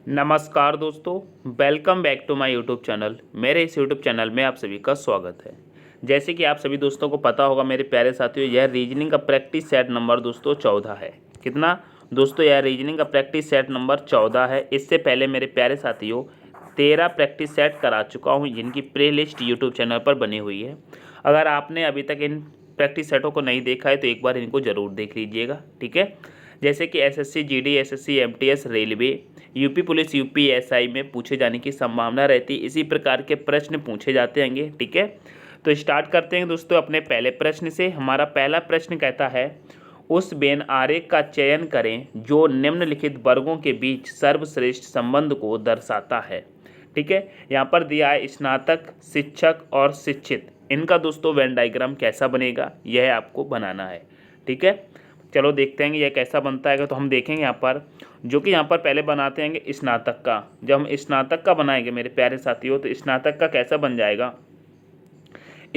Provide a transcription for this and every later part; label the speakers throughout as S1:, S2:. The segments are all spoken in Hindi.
S1: नमस्कार दोस्तों, welcome back to my YouTube channel. मेरे इस यूट्यूब चैनल में आप सभी का स्वागत है। जैसे कि आप सभी दोस्तों को पता होगा मेरे प्यारे साथियों, यह रीजनिंग का प्रैक्टिस सेट नंबर दोस्तों 14 है। कितना दोस्तों? यह रीजनिंग का प्रैक्टिस सेट नंबर 14 है। इससे पहले मेरे प्यारे साथियों 13 प्रैक्टिस सेट करा चुका हूँ, जिनकी प्ले लिस्ट यूट्यूब चैनल पर बनी हुई है। अगर आपने अभी तक इन प्रैक्टिस सेटों को नहीं देखा है तो एक बार इनको ज़रूर देख लीजिएगा, ठीक है। जैसे कि SSC GD, SSC MTS, railway, UP police, UPSI में पूछे जाने की संभावना रहती है। इसी प्रकार के प्रश्न पूछे जाते हैंगे, ठीक है। तो स्टार्ट करते हैं दोस्तों अपने पहले प्रश्न से। हमारा पहला प्रश्न कहता है, उस बेन आरेख का चयन करें जो निम्नलिखित वर्गों के बीच सर्वश्रेष्ठ संबंध को दर्शाता है, ठीक है। यहाँ पर दिया है स्नातक, शिक्षक और शिक्षित। इनका दोस्तों वेन डायग्राम कैसा बनेगा यह आपको बनाना है, ठीक है। चलो देखते हैं यह कैसा बनता है। तो हम देखेंगे यहाँ पर, जो कि यहाँ पर पहले बनाते हैं स्नातक का। जब हम स्नातक का बनाएंगे मेरे प्यारे साथियों, तो स्नातक का कैसा बन जाएगा।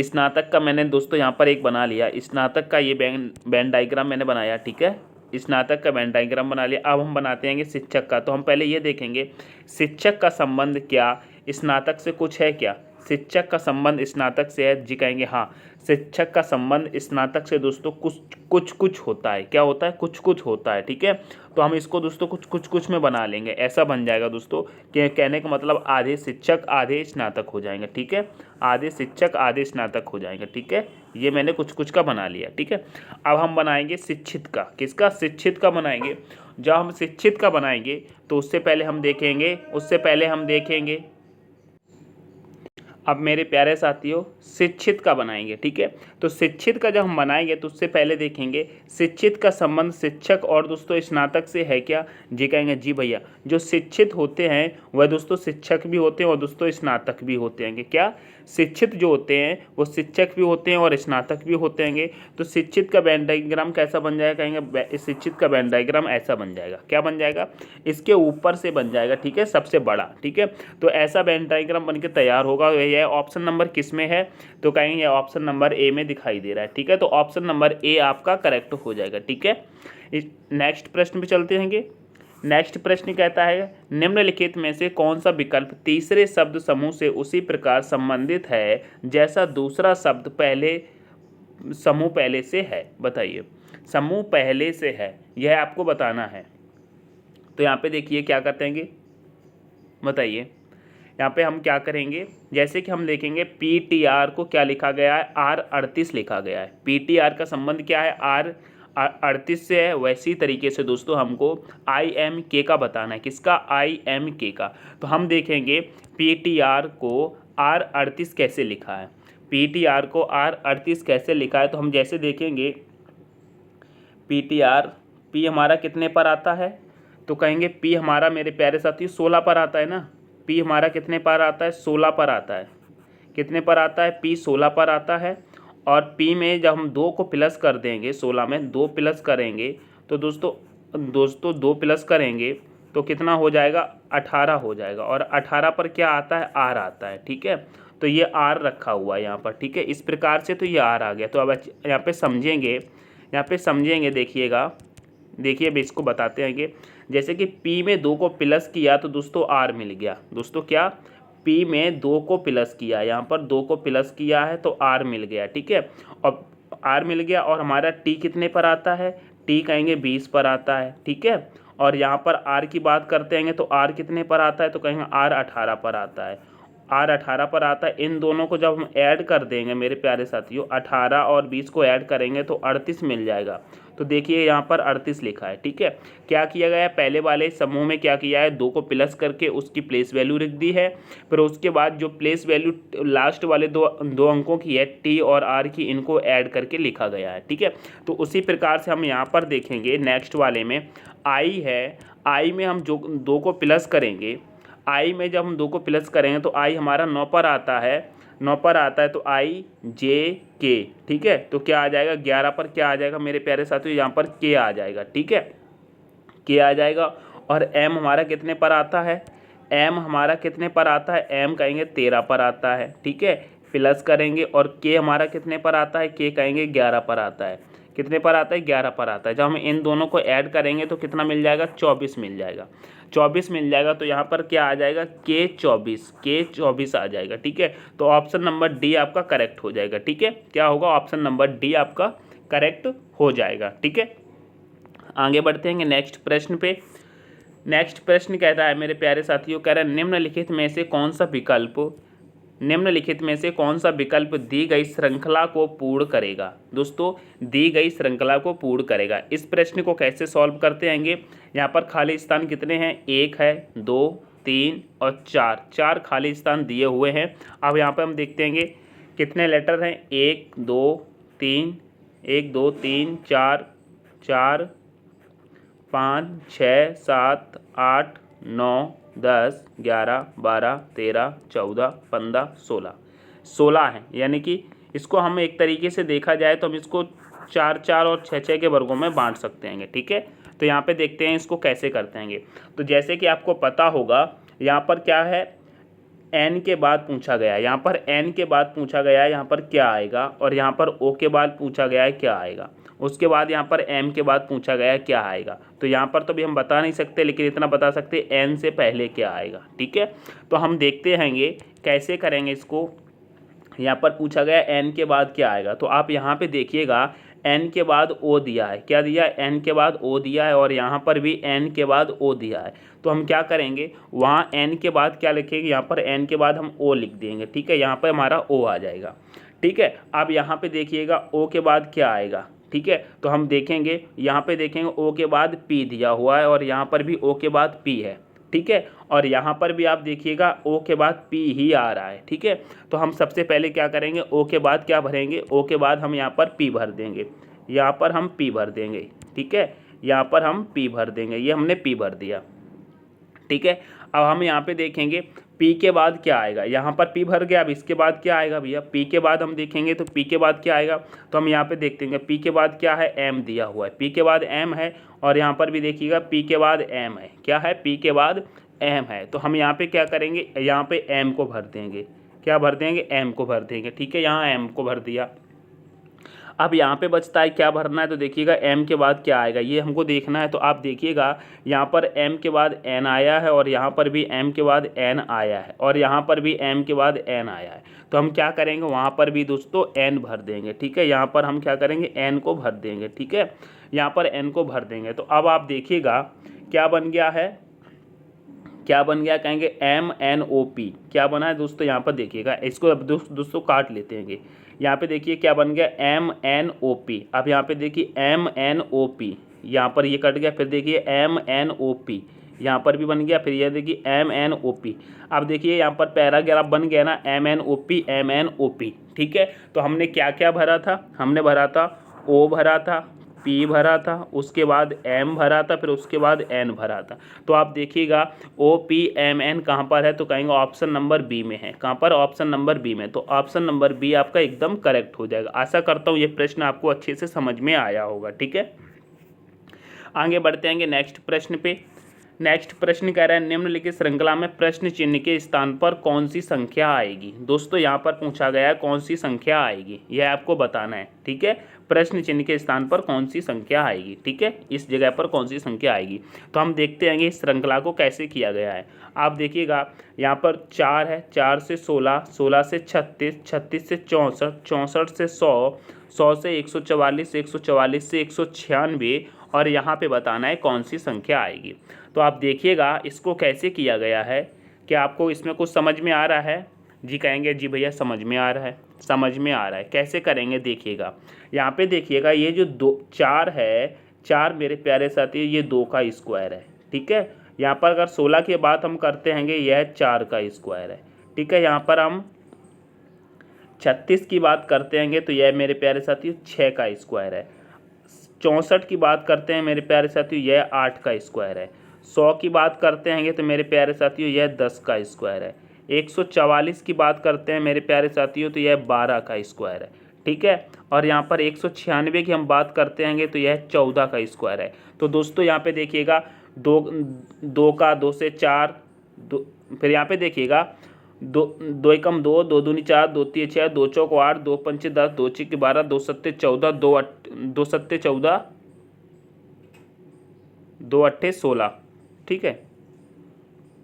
S1: स्नातक का मैंने दोस्तों यहाँ पर एक बना लिया। स्नातक का ये वेन डायग्राम मैंने बनाया, ठीक है। स्नातक का वेन डायग्राम बना लिया। अब हम बनाते हैं शिक्षक का। तो हम पहले ये देखेंगे शिक्षक का संबंध क्या स्नातक से कुछ है क्या। शिक्षक का संबंध स्नातक से है जी, कहेंगे हाँ। शिक्षक का संबंध स्नातक से दोस्तों कुछ कुछ होता है। क्या होता है? कुछ कुछ होता है, ठीक है। तो हम इसको दोस्तों कुछ कुछ में बना लेंगे। ऐसा बन जाएगा दोस्तों कि कहने का मतलब आधे शिक्षक आधे स्नातक हो जाएंगे, ठीक है। आधे शिक्षक आधे स्नातक हो जाएंगे, ठीक है। ये मैंने कुछ कुछ का बना लिया, ठीक है। अब हम बनाएंगे शिक्षित का। किसका? शिक्षित का बनाएंगे। जब हम शिक्षित का बनाएंगे तो उससे पहले हम देखेंगे अब मेरे प्यारे साथियों शिक्षित का बनाएंगे, ठीक है। तो शिक्षित का जब हम बनाएंगे तो उससे पहले देखेंगे शिक्षित का संबंध शिक्षक और दोस्तों स्नातक से है क्या जी, कहेंगे जी भैया। जो शिक्षित होते हैं वह दोस्तों शिक्षक भी होते हैं और दोस्तों स्नातक भी होते हैं। क्या? शिक्षित जो होते हैं वो शिक्षक भी होते हैं और स्नातक भी होते हैं। तो शिक्षित का वेन डायग्राम कैसा बन जाएगा? कहेंगे शिक्षित का वेन डायग्राम ऐसा बन जाएगा। क्या बन जाएगा? इसके ऊपर से बन जाएगा, ठीक है, सबसे बड़ा, ठीक है। तो ऐसा वेन डायग्राम बन के तैयार होगा। यह ऑप्शन नंबर किस में है? तो कहेंगे यह ऑप्शन नंबर ए में दिखाई दे रहा है, ठीक है। तो ऑप्शन नंबर ए आपका करेक्ट हो जाएगा, ठीक है। नेक्स्ट प्रश्न पे चलते हैं। नेक्स्ट प्रश्न कहता है, निम्नलिखित में से कौन सा विकल्प तीसरे शब्द समूह से उसी प्रकार संबंधित है जैसा दूसरा शब्द समूह पहले से है। बताइए, समूह पहले से है यह आपको बताना है। तो यहाँ पे देखिए क्या करते हैं, बताइए। यहाँ पे हम क्या करेंगे, जैसे कि हम देखेंगे PTR को क्या लिखा गया है, R38 लिखा गया है। PTR का संबंध क्या है? R38 से है। वैसी तरीके से दोस्तों हमको IMK का बताना है। किसका? IMK का। तो हम देखेंगे PTR को R38 कैसे लिखा है। PTR को R38 कैसे लिखा है, तो हम जैसे देखेंगे PTR, P हमारा कितने पर आता है? तो कहेंगे P हमारा मेरे प्यारे साथी 16 पर आता है ना। P हमारा कितने पर आता है? 16 पर आता है। कितने पर आता है? P 16 पर आता है। और P में जब हम 2 को प्लस कर देंगे, 16 में 2 प्लस करेंगे तो दोस्तों 2 प्लस करेंगे तो कितना हो जाएगा? 18 हो जाएगा। और 18 पर क्या आता है? R आता है, ठीक है। तो ये R रखा हुआ है यहाँ पर, ठीक है। इस प्रकार से तो ये R आ गया। तो अब यहाँ पे समझेंगे, देखिए अब इसको बताते हैं कि जैसे कि P में 2 को प्लस किया तो दोस्तों R मिल गया। दोस्तों क्या? P में 2 को प्लस किया, यहाँ पर 2 को प्लस किया है तो R मिल गया, ठीक है। और R मिल गया और हमारा T कितने पर आता है? T कहेंगे 20 पर आता है, ठीक है। और यहाँ पर R की बात करते हैं तो R कितने पर आता है? तो कहेंगे R 18 पर आता है। R 18 पर आता है। इन दोनों को जब हम ऐड कर देंगे मेरे प्यारे साथियों, 18 और 20 को ऐड करेंगे तो 38 मिल जाएगा। तो देखिए यहाँ पर 38 लिखा है, ठीक है। क्या किया गया है? पहले वाले समूह में क्या किया है? 2 को प्लस करके उसकी प्लेस वैल्यू रख दी है। फिर उसके बाद जो प्लेस वैल्यू लास्ट वाले दो अंकों की है T और R की, इनको ऐड करके लिखा गया है, ठीक है। तो उसी प्रकार से हम यहाँ पर देखेंगे नेक्स्ट वाले में I है। I में हम जो 2 को प्लस करेंगे, I में जब हम 2 को प्लस करेंगे तो I हमारा 9 पर आता है। 9 पर आता है तो IJK, ठीक है। तो क्या आ जाएगा? 11 पर क्या आ जाएगा मेरे प्यारे साथियों? यहाँ पर K आ जाएगा, ठीक है। K आ जाएगा। और M हमारा कितने पर आता है? M हमारा कितने पर आता है? M कहेंगे 13 पर आता है, ठीक है। प्लस करेंगे और K हमारा कितने पर आता है? K कहेंगे 11 पर आता है। कितने पर आता है, 11 पर आता है। जब हम इन दोनों को ऐड करेंगे तो कितना मिल जाएगा, 24 मिल जाएगा। 24 मिल जाएगा तो यहाँ पर क्या आ जाएगा, K24 आ जाएगा। ठीक है, तो ऑप्शन नंबर डी आपका करेक्ट हो जाएगा। ठीक है, क्या होगा, ऑप्शन नंबर डी आपका करेक्ट हो जाएगा। ठीक है, आगे बढ़ते हैं नेक्स्ट प्रश्न पे। नेक्स्ट प्रश्न कहता है मेरे प्यारे साथियों, कह रहा है निम्नलिखित में से कौन सा विकल्प दी गई श्रृंखला को पूर्ण करेगा। दोस्तों, दी गई श्रृंखला को पूर्ण करेगा। इस प्रश्न को कैसे सॉल्व करते हैंगे, यहाँ पर खाली स्थान कितने हैं, 1 है, 2, 3 और 4 खाली स्थान दिए हुए हैं। अब यहाँ पर हम देखते हैं कितने लेटर हैं, 1 2 3 4 4 5 6 7 8 9 10 11 12 13 14 15 16 है। यानी कि इसको हम एक तरीके से देखा जाए तो हम इसको 4 4 और 6 6 के वर्गों में बांट सकते हैं। ठीक है, तो यहाँ पे देखते हैं इसको कैसे करते हैं। तो जैसे कि आपको पता होगा, यहाँ पर क्या है, n के बाद पूछा गया है, यहाँ पर n के बाद पूछा गया है, यहाँ पर क्या आएगा, और यहाँ पर o के बाद पूछा गया है क्या आएगा, उसके बाद यहाँ पर m के बाद पूछा गया है क्या आएगा। तो यहाँ पर तो भी हम बता नहीं सकते, लेकिन इतना बता सकते n से पहले क्या आएगा। ठीक है, तो हम देखते हैंगे कैसे करेंगे इसको। यहाँ पर पूछा गया n के बाद क्या आएगा, तो आप यहाँ पे देखिएगा n के बाद o दिया है, क्या दिया है, n के बाद o दिया है, और यहाँ पर भी n के बाद o दिया है। तो हम क्या करेंगे, वहाँ n के बाद क्या लिखेंगे, यहाँ पर n के बाद हम o लिख देंगे। ठीक है, यहाँ पर हमारा o आ जाएगा। ठीक है, अब यहाँ पे देखिएगा o के बाद क्या आएगा। ठीक है, तो हम देखेंगे, यहाँ पे देखेंगे o के बाद p दिया हुआ है, और यहाँ पर भी o के बाद p है। ठीक है, और यहाँ पर भी आप देखिएगा o के बाद p ही आ रहा है। ठीक है, तो हम सबसे पहले क्या करेंगे, o के बाद क्या भरेंगे, o के बाद हम यहाँ पर p भर देंगे, यहाँ पर हम p भर देंगे। ठीक है, यहाँ पर हम p भर देंगे, ये हमने p भर दिया। ठीक है, अब हम यहाँ पे देखेंगे p के बाद क्या आएगा, यहाँ पर p भर गया। अब इसके बाद क्या आएगा भैया, p के बाद हम देखेंगे तो p के बाद क्या आएगा, तो हम यहाँ पे देखते हैं p के बाद क्या है, m दिया हुआ है, p के बाद m है, और यहाँ पर भी देखिएगा p के बाद m है, क्या है, p के बाद m है। तो हम यहाँ पे क्या करेंगे, यहाँ पे m को भर देंगे, क्या भर देंगे, m को भर देंगे। ठीक है, यहाँ m को भर दिया। अब यहाँ पे बचता है क्या भरना है, तो देखिएगा m के बाद क्या आएगा, ये हमको देखना है। तो आप देखिएगा यहाँ पर m के बाद n आया है, और यहाँ पर भी m के बाद n आया है, और यहाँ पर भी m के बाद n आया है। तो हम क्या करेंगे, वहाँ पर भी दोस्तों n भर देंगे। ठीक है, यहाँ पर हम क्या करेंगे, n को भर देंगे। ठीक है, यहाँ पर n को भर देंगे। तो अब आप देखिएगा क्या बन गया है, क्या बन गया, कहेंगे MNOP क्या बना है दोस्तों। यहाँ पर देखिएगा, इसको अब दोस्तों काट लेते हैं। यहाँ पे देखिए क्या बन गया, MNOP। अब यहाँ पे देखिए MNOP, यहाँ पर ये कट गया, फिर देखिए MNOP, यहाँ पर भी बन गया, फिर ये देखिए MNOP। अब देखिए यहाँ पर पैराग्राफ बन गया ना, MNOP। ठीक है, तो हमने क्या क्या भरा था, हमने भरा था O भरा था, P भरा था, उसके बाद M भरा था, फिर उसके बाद N भरा था। तो आप देखिएगा OPMN कहाँ पर है, तो कहेंगे ऑप्शन नंबर बी में है। कहाँ पर, ऑप्शन नंबर बी में। तो ऑप्शन नंबर बी आपका एकदम करेक्ट हो जाएगा। आशा करता हूँ ये प्रश्न आपको अच्छे से समझ में आया होगा। ठीक है, आगे बढ़ते हैं नेक्स्ट प्रश्न पे। नेक्स्ट प्रश्न कह रहा है निम्नलिखित श्रृंखला में प्रश्न चिन्ह के स्थान पर कौन सी संख्या आएगी। दोस्तों यहाँ पर पूछा गया है कौन सी संख्या आएगी, यह आपको बताना है। ठीक है, प्रश्न चिन्ह के स्थान पर कौन सी संख्या आएगी। ठीक है, इस जगह पर कौन सी संख्या आएगी। तो हम देखते हैं इस श्रृंखला को कैसे किया गया है। आप देखिएगा यहाँ पर 4 है, 4 से 16, 16 से 36, 36 से 64, 64 से 100, 100 से 144, 144 से 196, और यहाँ पे बताना है कौन सी संख्या आएगी। तो आप देखिएगा इसको कैसे किया गया है। क्या आपको इसमें कुछ समझ में आ रहा है? जी कहेंगे जी भैया समझ में आ रहा है, समझ में आ रहा है। कैसे करेंगे देखिएगा, यहाँ पे देखिएगा ये जो 4 है, 4 मेरे प्यारे साथी ये 2 का स्क्वायर है। ठीक है, यहाँ पर अगर 16 की बात हम करते हैं यह 4 का स्क्वायर है। ठीक है, यहाँ पर हम 36 की बात करते हैं तो यह मेरे प्यारे साथी 6 का स्क्वायर है। 64 की बात करते हैं मेरे प्यारे साथियों यह 8 का स्क्वायर है। 100 की बात करते हैं तो मेरे प्यारे साथियों यह 10 का स्क्वायर है। 144 की बात करते हैं मेरे प्यारे साथियों तो यह 12 का स्क्वायर है। ठीक है, और यहाँ पर 196 की हम बात करते हैं तो यह 14 का स्क्वायर है। तो दोस्तों यहाँ पे देखिएगा 2 का 2 से 4, फिर यहाँ पे देखिएगा दो एकम दो, दो दूनी चार, दो तीन छः, दो चौक 8, दो पंचे 10, दो छक्के 12, दो सत्ते 14, दो सत्ते 14, दो अट्ठे 16। ठीक है,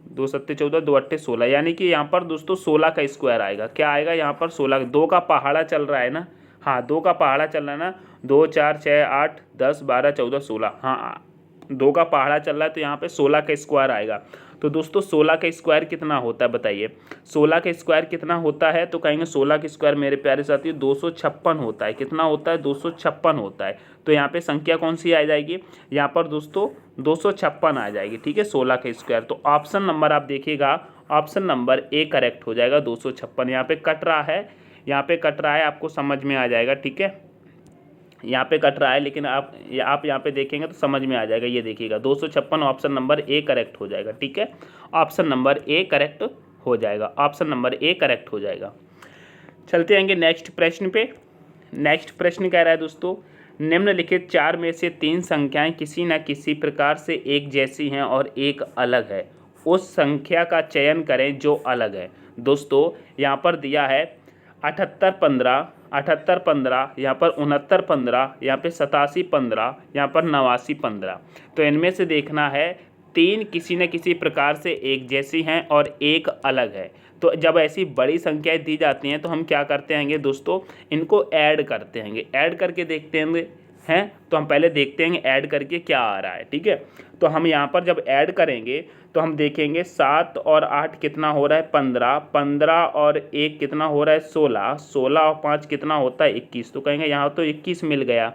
S1: दो सत्ते 14, दो अट्ठे 16, यानी कि यहाँ पर दोस्तों 16 का स्क्वायर आएगा। क्या आएगा यहाँ पर 16, दो का पहाड़ा चल रहा है ना, हाँ दो का पहाड़ा चल रहा है ना, 2 4 6 8 10 12 14 16, हाँ दो का पहाड़ा चल रहा है तो यहाँ पे 16 का स्क्वायर आएगा। तो दोस्तों 16 का स्क्वायर कितना होता है बताइए, 16 का स्क्वायर कितना होता है, तो कहेंगे 16 का स्क्वायर मेरे प्यारे साथियों 256 होता है। कितना होता है, 256 होता है। तो यहाँ पे संख्या कौन सी आ जाएगी, यहाँ पर दोस्तों 256 आ जाएगी। ठीक है, 16 का स्क्वायर। तो ऑप्शन नंबर आप देखिएगा, ऑप्शन नंबर ए करेक्ट हो जाएगा, 256। यहाँ पे कट रहा है, यहाँ पे कट रहा है, आपको समझ में आ जाएगा। ठीक है, यहाँ पे कट रहा है लेकिन आप यहाँ पे देखेंगे तो समझ में आ जाएगा। ये देखिएगा 256 ऑप्शन नंबर ए करेक्ट हो जाएगा। ठीक है, ऑप्शन नंबर ए करेक्ट हो जाएगा, ऑप्शन नंबर ए करेक्ट हो जाएगा। चलते आएंगे नेक्स्ट प्रश्न पे। नेक्स्ट प्रश्न कह रहा है दोस्तों, निम्नलिखित 4 में से 3 संख्याएं किसी न किसी प्रकार से एक जैसी हैं और एक अलग है, उस संख्या का चयन करें जो अलग है। दोस्तों यहाँ पर दिया है 78 15, 78 15, यहाँ पर 69 15, यहाँ पे 87 15, यहाँ पर 89 15। तो इनमें से देखना है 3 किसी न किसी प्रकार से एक जैसी हैं और एक अलग है। तो जब ऐसी बड़ी संख्याएं दी जाती हैं तो हम क्या करते हैंगे दोस्तों, इनको ऐड करते हैंगे, ऐड करके देखते हैं। तो हम पहले देखते हैं ऐड करके क्या आ रहा है। ठीक है, तो हम यहाँ पर जब ऐड करेंगे तो हम देखेंगे 7 और 8 कितना हो रहा है 15, 15 और 1 कितना हो रहा है 16, 16 और 5 कितना होता है 21। तो कहेंगे यहाँ तो 21 मिल गया।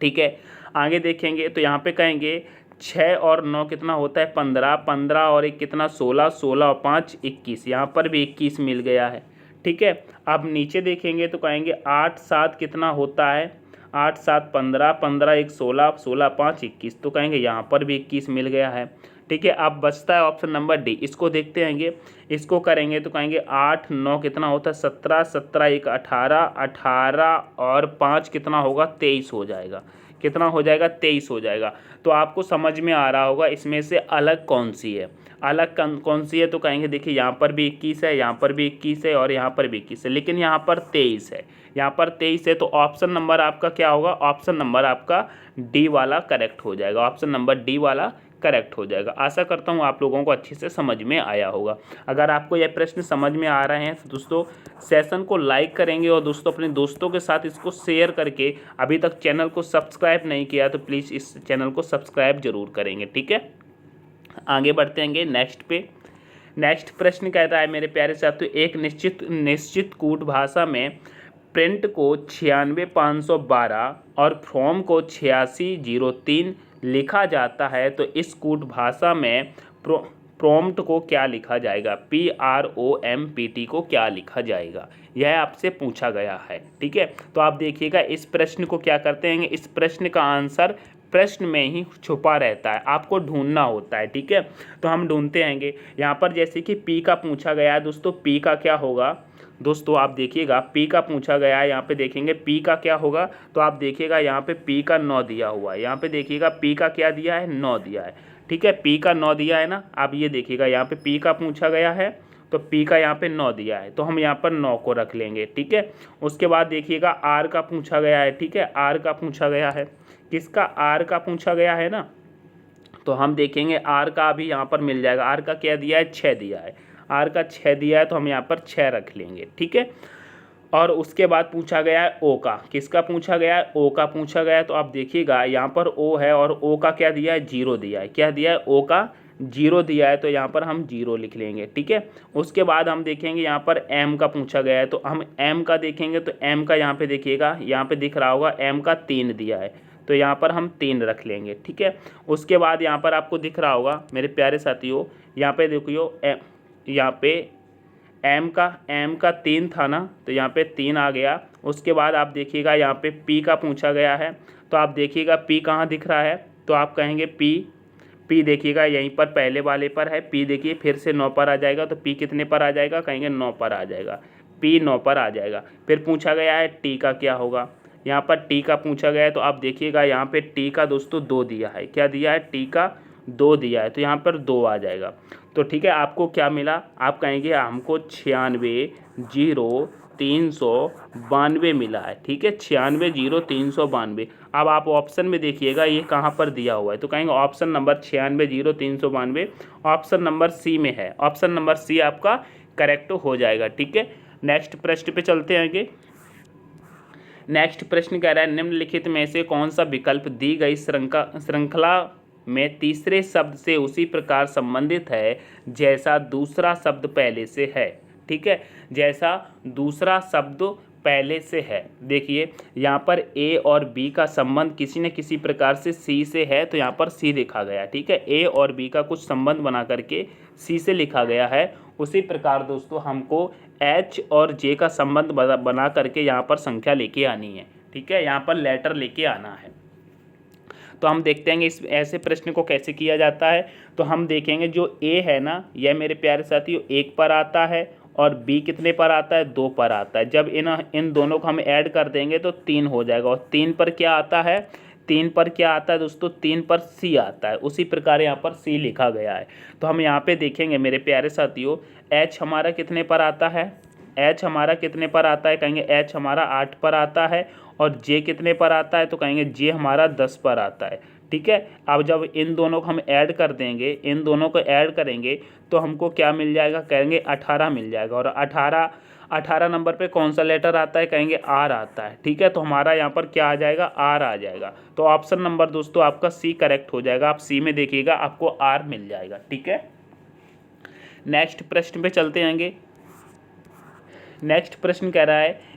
S1: ठीक है, आगे देखेंगे तो यहाँ पे कहेंगे 6 और 9 कितना होता है 15, 15 और 1 कितना 16, 16 और 5 21, यहाँ पर भी 21 मिल गया है। ठीक है, अब नीचे देखेंगे तो कहेंगे 8 7 कितना होता है 8 7 15, 15 1 16, 16 5 21। तो कहेंगे यहाँ पर भी 21 मिल गया है। ठीक है, अब बचता है ऑप्शन नंबर डी, इसको देखते हैंगे। इसको करेंगे तो कहेंगे 8 9 कितना होता है 17, 17 1 18, 18 और 5 कितना होगा 23 हो जाएगा। कितना हो जाएगा 23 हो जाएगा। तो आपको समझ में आ रहा होगा इसमें से अलग कौन सी है, अलग कौन सी है। तो कहेंगे देखिए यहाँ पर भी 21 है, यहाँ पर भी 21 है और यहाँ पर भी 21 है, लेकिन यहाँ पर 23 है, यहाँ पर 23 है। तो ऑप्शन नंबर आपका क्या होगा, ऑप्शन नंबर आपका डी वाला करेक्ट हो जाएगा, ऑप्शन नंबर डी वाला करेक्ट हो जाएगा। आशा करता हूँ आप लोगों को अच्छे से समझ में आया होगा। अगर आपको यह प्रश्न समझ में आ रहे हैं तो दोस्तों सेशन को लाइक करेंगे और दोस्तों अपने दोस्तों के साथ इसको शेयर करके, अभी तक चैनल को सब्सक्राइब नहीं किया तो प्लीज़ इस चैनल को सब्सक्राइब जरूर करेंगे। ठीक है, आगे बढ़ते हैं नेक्स्ट पे। नेक्स्ट प्रश्न कहता है मेरे प्यारे साथियों, एक निश्चित कूट भाषा में प्रिंट को 96512 और फ्रॉम को 8603 लिखा जाता है, तो इस कूट भाषा में प्रॉम्प्ट को क्या लिखा जाएगा, PROMPT को क्या लिखा जाएगा, यह आपसे पूछा गया है। ठीक है, तो आप देखिएगा इस प्रश्न को क्या करते हैं, इस प्रश्न का आंसर प्रश्न में ही छुपा रहता है, आपको ढूंढना होता है। ठीक है, तो हम ढूंढते हैंगे। यहाँ पर जैसे कि P का पूछा गया है दोस्तों, P का क्या होगा दोस्तों, आप देखिएगा P का पूछा गया है, यहाँ पे देखेंगे P का क्या होगा। तो आप देखिएगा यहाँ पे P का 9 दिया हुआ है, यहाँ पे देखिएगा P का क्या दिया है 9 दिया है। ठीक है, P का 9 दिया है ना। आप ये देखिएगा यहाँ पे P का पूछा गया है तो P का यहाँ पे 9 दिया है, तो हम यहाँ पर 9 को रख लेंगे। ठीक है, उसके बाद देखिएगा R का पूछा गया है। ठीक है, R का पूछा गया है, किसका, R का पूछा गया है ना। तो हम देखेंगे R का अभी यहाँ पर मिल जाएगा। R का क्या दिया है 6 दिया है, R का 6 दिया है तो हम यहाँ पर 6 रख लेंगे। ठीक है, और उसके बाद पूछा गया है O का, किसका पूछा गया है O का पूछा गया है। तो आप देखिएगा यहाँ पर O है और O का क्या दिया है 0 दिया है, क्या दिया है O का 0 दिया है, तो यहाँ पर हम 0 लिख लेंगे। ठीक है, उसके बाद हम देखेंगे यहाँ पर M का पूछा गया है, तो हम M का देखेंगे तो M का यहाँ पे देखिएगा, यहाँ पे दिख रहा होगा M का 3 दिया है, तो यहाँ पर हम 3 रख लेंगे। ठीक है, उसके बाद यहाँ पर आपको दिख रहा होगा मेरे प्यारे साथियों, यहाँ पे देखियो यहाँ पे M का 3 था ना, तो यहाँ पे 3 आ गया। उसके बाद आप देखिएगा यहाँ पे P का पूछा गया है, तो आप देखिएगा P कहाँ दिख रहा है, तो आप कहेंगे P देखिएगा यहीं पर पहले वाले पर है। P देखिए फिर से 9 पर आ जाएगा, तो P कितने पर आ जाएगा, कहेंगे 9 पर आ जाएगा, P 9 पर आ जाएगा। फिर पूछा गया है T का क्या होगा, यहाँ पर T का पूछा गया है, तो आप देखिएगा यहाँ पे T का दोस्तों 2 दिया है, क्या दिया है T का 2 दिया है, तो यहाँ पर 2 आ जाएगा। तो ठीक है, आपको क्या मिला, आप कहेंगे हमको 96,0,392 मिला है। ठीक है, 96,0,392। अब आप ऑप्शन में देखिएगा ये कहाँ पर दिया हुआ है, तो कहेंगे option number 96,0,392 option number c में है। ऑप्शन नंबर सी आपका करेक्ट हो जाएगा। ठीक है, नेक्स्ट प्रश्न पे चलते हैं आगे। नेक्स्ट प्रश्न कह रहा है निम्नलिखित में से कौन सा विकल्प दी गई श्रृंखला में तीसरे शब्द से उसी प्रकार संबंधित है जैसा दूसरा शब्द पहले से है। ठीक है, जैसा दूसरा शब्द पहले से है। देखिए यहाँ पर ए और बी का संबंध किसी न किसी प्रकार से सी से है, तो यहाँ पर सी लिखा गया। ठीक है, ए और बी का कुछ संबंध बना करके सी से लिखा गया है। उसी प्रकार दोस्तों हमको एच और जे का संबंध बना करके यहाँ पर संख्या लेके आनी है। ठीक है, यहाँ पर लेटर लेके आना है। तो हम देखते हैं इस ऐसे प्रश्न को कैसे किया जाता है। तो हम देखेंगे जो ए है ना, यह मेरे प्यारे साथियों 1 पर आता है और बी कितने पर आता है, 2 पर आता है। जब इन दोनों को हम ऐड कर देंगे तो 3 हो जाएगा। और 3 पर क्या आता है, 3 पर क्या आता है दोस्तों, 3 पर सी आता है। उसी प्रकार यहाँ पर सी लिखा गया है। तो हम यहाँ पे देखेंगे मेरे प्यारे साथियों एच हमारा कितने पर आता है, एच हमारा कितने पर आता है, कहेंगे एच हमारा 8 पर आता है। और जे कितने पर आता है, तो कहेंगे जे हमारा 10 पर आता है। ठीक है, अब जब इन दोनों को हम ऐड कर देंगे, इन दोनों को ऐड करेंगे तो हमको क्या मिल जाएगा, कहेंगे 18 मिल जाएगा। और 18 नंबर पे कौन सा लेटर आता है, कहेंगे आर आता है। ठीक है, तो हमारा यहाँ पर क्या आ जाएगा, आर आ जाएगा। तो ऑप्शन नंबर दोस्तों आपका सी करेक्ट हो जाएगा। आप सी में देखिएगा आपको आर मिल जाएगा। ठीक है, नेक्स्ट प्रश्न पे चलते आएंगे। नेक्स्ट प्रश्न कह रहा है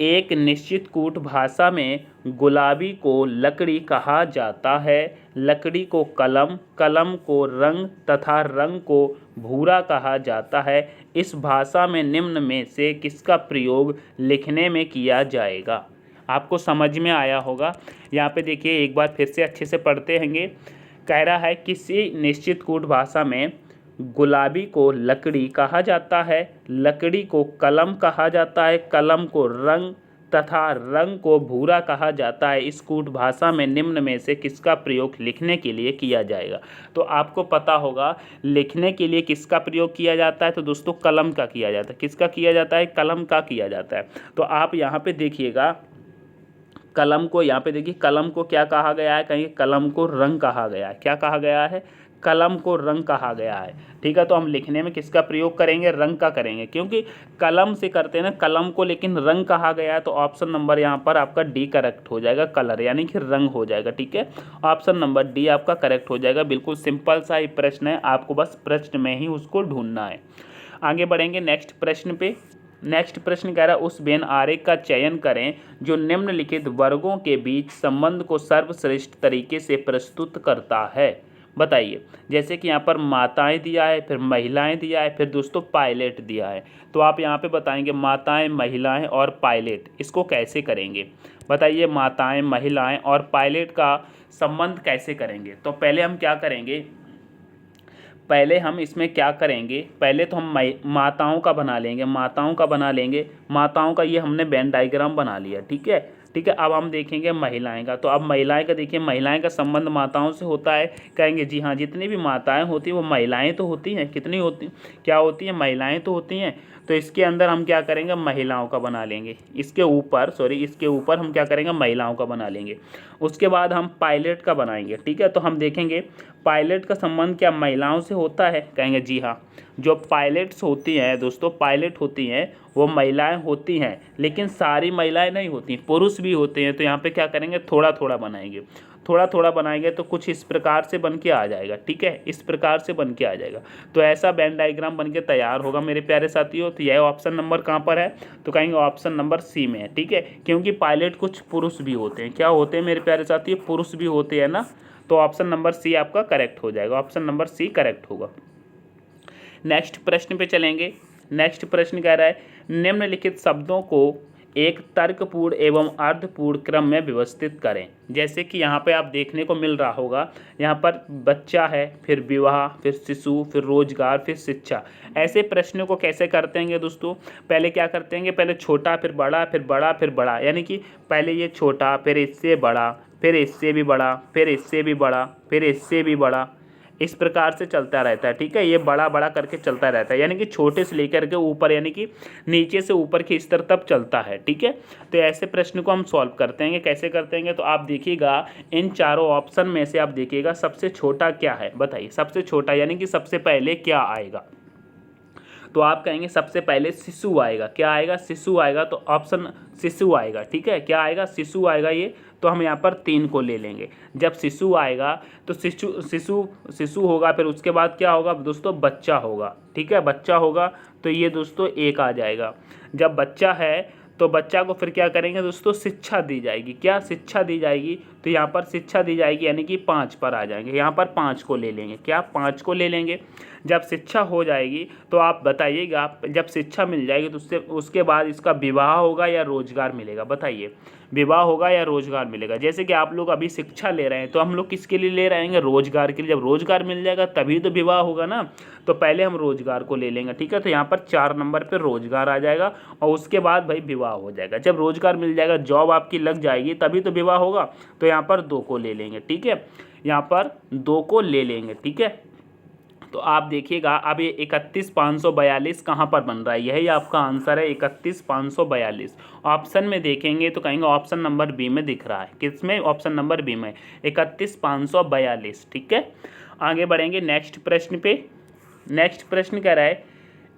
S1: एक निश्चित कूट भाषा में गुलाबी को लकड़ी कहा जाता है, लकड़ी को कलम, कलम को रंग तथा रंग को भूरा कहा जाता है। इस भाषा में निम्न में से किसका प्रयोग लिखने में किया जाएगा। आपको समझ में आया होगा। यहाँ पे देखिए एक बार फिर से अच्छे से पढ़ते हैंगे। कह रहा है किसी निश्चित कूट भाषा में गुलाबी को लकड़ी कहा जाता है, लकड़ी को कलम कहा जाता है, कलम को रंग तथा रंग को भूरा कहा जाता है। इस कूट भाषा में निम्न में से किसका प्रयोग लिखने के लिए किया जाएगा। तो आपको पता होगा लिखने के लिए किसका प्रयोग किया जाता है, तो दोस्तों कलम का किया जाता है। किसका किया जाता है, कलम का किया जाता है। तो आप यहाँ पे देखिएगा कलम को, यहाँ पे देखिए कलम को क्या कहा गया है, कहीं कलम को रंग कहा गया है। क्या कहा गया है, कलम को रंग कहा गया है। ठीक है, तो हम लिखने में किसका प्रयोग करेंगे, रंग का करेंगे, क्योंकि कलम से करते हैं ना कलम को, लेकिन रंग कहा गया है। तो ऑप्शन नंबर यहाँ पर आपका डी करेक्ट हो जाएगा, कलर यानी कि रंग हो जाएगा। ठीक है, ऑप्शन नंबर डी आपका करेक्ट हो जाएगा। बिल्कुल सिंपल सा ही प्रश्न है, आपको बस प्रश्न में ही उसको ढूंढना है। आगे बढ़ेंगे नेक्स्ट प्रश्न पे। नेक्स्ट प्रश्न कह रहा है उस वेन आरेख का चयन करें जो निम्नलिखित वर्गों के बीच संबंध को सर्वश्रेष्ठ तरीके से प्रस्तुत करता है। बताइए, जैसे कि यहाँ पर माताएं दिया है, फिर महिलाएं दिया है, फिर दोस्तों पायलट दिया है। तो आप यहाँ पे बताएंगे माताएं, महिलाएं और पायलट, इसको कैसे करेंगे। बताइए माताएं, महिलाएं और पायलट का संबंध कैसे करेंगे। तो पहले हम क्या करेंगे, पहले हम इसमें क्या करेंगे, पहले तो हम माताओं का बना लेंगे, माताओं का बना लेंगे। माताओं का ये हमने वेन डायग्राम बना लिया। ठीक है, ठीक है, अब हम देखेंगे महिलाएं का। तो अब महिलाएं का देखिए, महिलाएं का संबंध माताओं से होता है। कहेंगे जी हाँ, जितनी भी माताएं होती हैं वो महिलाएं तो होती हैं। कितनी होती, क्या होती हैं, महिलाएं तो होती हैं। तो इसके अंदर हम क्या करेंगे, महिलाओं का बना लेंगे। इसके ऊपर हम क्या करेंगे, महिलाओं का बना लेंगे। उसके बाद हम पायलट का बनाएंगे। ठीक है, तो हम देखेंगे पायलट का संबंध क्या महिलाओं से होता है। कहेंगे जी हाँ, जो पायलट्स होती हैं दोस्तों, पायलट होती हैं वो महिलाएं होती हैं, लेकिन सारी महिलाएं नहीं होती, पुरुष भी होते हैं। तो यहाँ पे क्या करेंगे, थोड़ा थोड़ा बनाएंगे। थोड़ा थोड़ा बनाएंगे तो कुछ इस प्रकार से बन के आ जाएगा। ठीक है, इस प्रकार से बन के आ जाएगा। तो ऐसा वेन डायग्राम बन के तैयार होगा मेरे प्यारे साथियों। तो यह ऑप्शन नंबर कहाँ पर है, तो कहेंगे ऑप्शन नंबर सी में है। ठीक है, क्योंकि पायलट कुछ पुरुष भी होते हैं। क्या होते हैं मेरे प्यारे साथियों, पुरुष भी होते हैं ना। तो ऑप्शन नंबर सी आपका करेक्ट हो जाएगा, ऑप्शन नंबर सी करेक्ट होगा। नेक्स्ट प्रश्न पे चलेंगे। नेक्स्ट प्रश्न कह रहा है निम्नलिखित शब्दों को एक तर्कपूर्ण एवं अर्थपूर्ण क्रम में व्यवस्थित करें। जैसे कि यहाँ पे आप देखने को मिल रहा होगा, यहाँ पर बच्चा है, फिर विवाह, फिर शिशु, फिर रोजगार, फिर शिक्षा। ऐसे प्रश्नों को कैसे करते हैं दोस्तों, पहले क्या करते हैं, पहले छोटा, फिर बड़ा, फिर बड़ा, फिर बड़ा। यानी कि पहले ये छोटा, फिर इससे बड़ा, फिर इससे भी बड़ा, फिर इससे भी बड़ा, फिर इससे भी बड़ा। इस प्रकार से चलता रहता है, ठीक है। ये बड़ा बड़ा करके चलता रहता है, यानी कि छोटे से लेकर के ऊपर, यानी कि नीचे से ऊपर के स्तर तक चलता है, ठीक है। तो ऐसे प्रश्न को हम सॉल्व करते हैं। कैसे करते हैं तो आप देखिएगा इन चारों ऑप्शन में से आप देखिएगा सबसे छोटा क्या है, बताइए सबसे छोटा, यानी कि सबसे पहले क्या आएगा। तो आप कहेंगे सबसे पहले शिशु आएगा। क्या आएगा? शिशु आएगा। तो ऑप्शन शिशु आएगा, ठीक है। क्या आएगा? शिशु आएगा ये। तो हम यहाँ पर 3 को ले लेंगे। जब शिशु आएगा तो शिशु शिशु शिशु होगा, फिर उसके बाद क्या होगा दोस्तों? बच्चा होगा, ठीक है। बच्चा होगा तो ये दोस्तों 1 आ जाएगा। जब बच्चा है तो बच्चा को फिर क्या करेंगे दोस्तों? शिक्षा दी जाएगी। क्या शिक्षा दी जाएगी? तो यहाँ पर शिक्षा दी जाएगी, यानी कि 5 पर आ जाएंगे। यहाँ पर 5 को ले लेंगे। क्या? 5 को ले लेंगे। जब शिक्षा हो जाएगी तो आप बताइएगा, जब शिक्षा मिल जाएगी तो उसके बाद इसका विवाह होगा या रोजगार मिलेगा? बताइए, विवाह होगा या रोजगार मिलेगा? जैसे कि आप लोग अभी शिक्षा ले रहे हैं तो हम लोग किसके लिए ले रहे हैं? रोजगार के लिए। जब रोजगार मिल जाएगा तभी तो विवाह होगा ना। तो पहले हम रोजगार को ले लेंगे, ठीक है। तो यहाँ पर 4 नंबर पर रोजगार आ जाएगा और उसके बाद भाई विवाह हो जाएगा। जब रोजगार मिल जाएगा, जॉब आपकी लग जाएगी तभी तो विवाह होगा। तो यहाँ पर 2 को ले लेंगे, ठीक है। यहाँ पर 2 को ले लेंगे, ठीक है। तो आप देखिएगा अब ये 31,542 कहाँ पर बन रहा है? यही आपका आंसर है, 31,542। ऑप्शन में देखेंगे तो कहेंगे ऑप्शन नंबर बी में दिख रहा है। किस में? ऑप्शन नंबर बी में, 31,542, ठीक है। आगे बढ़ेंगे नेक्स्ट प्रश्न पे। नेक्स्ट प्रश्न कह रहा है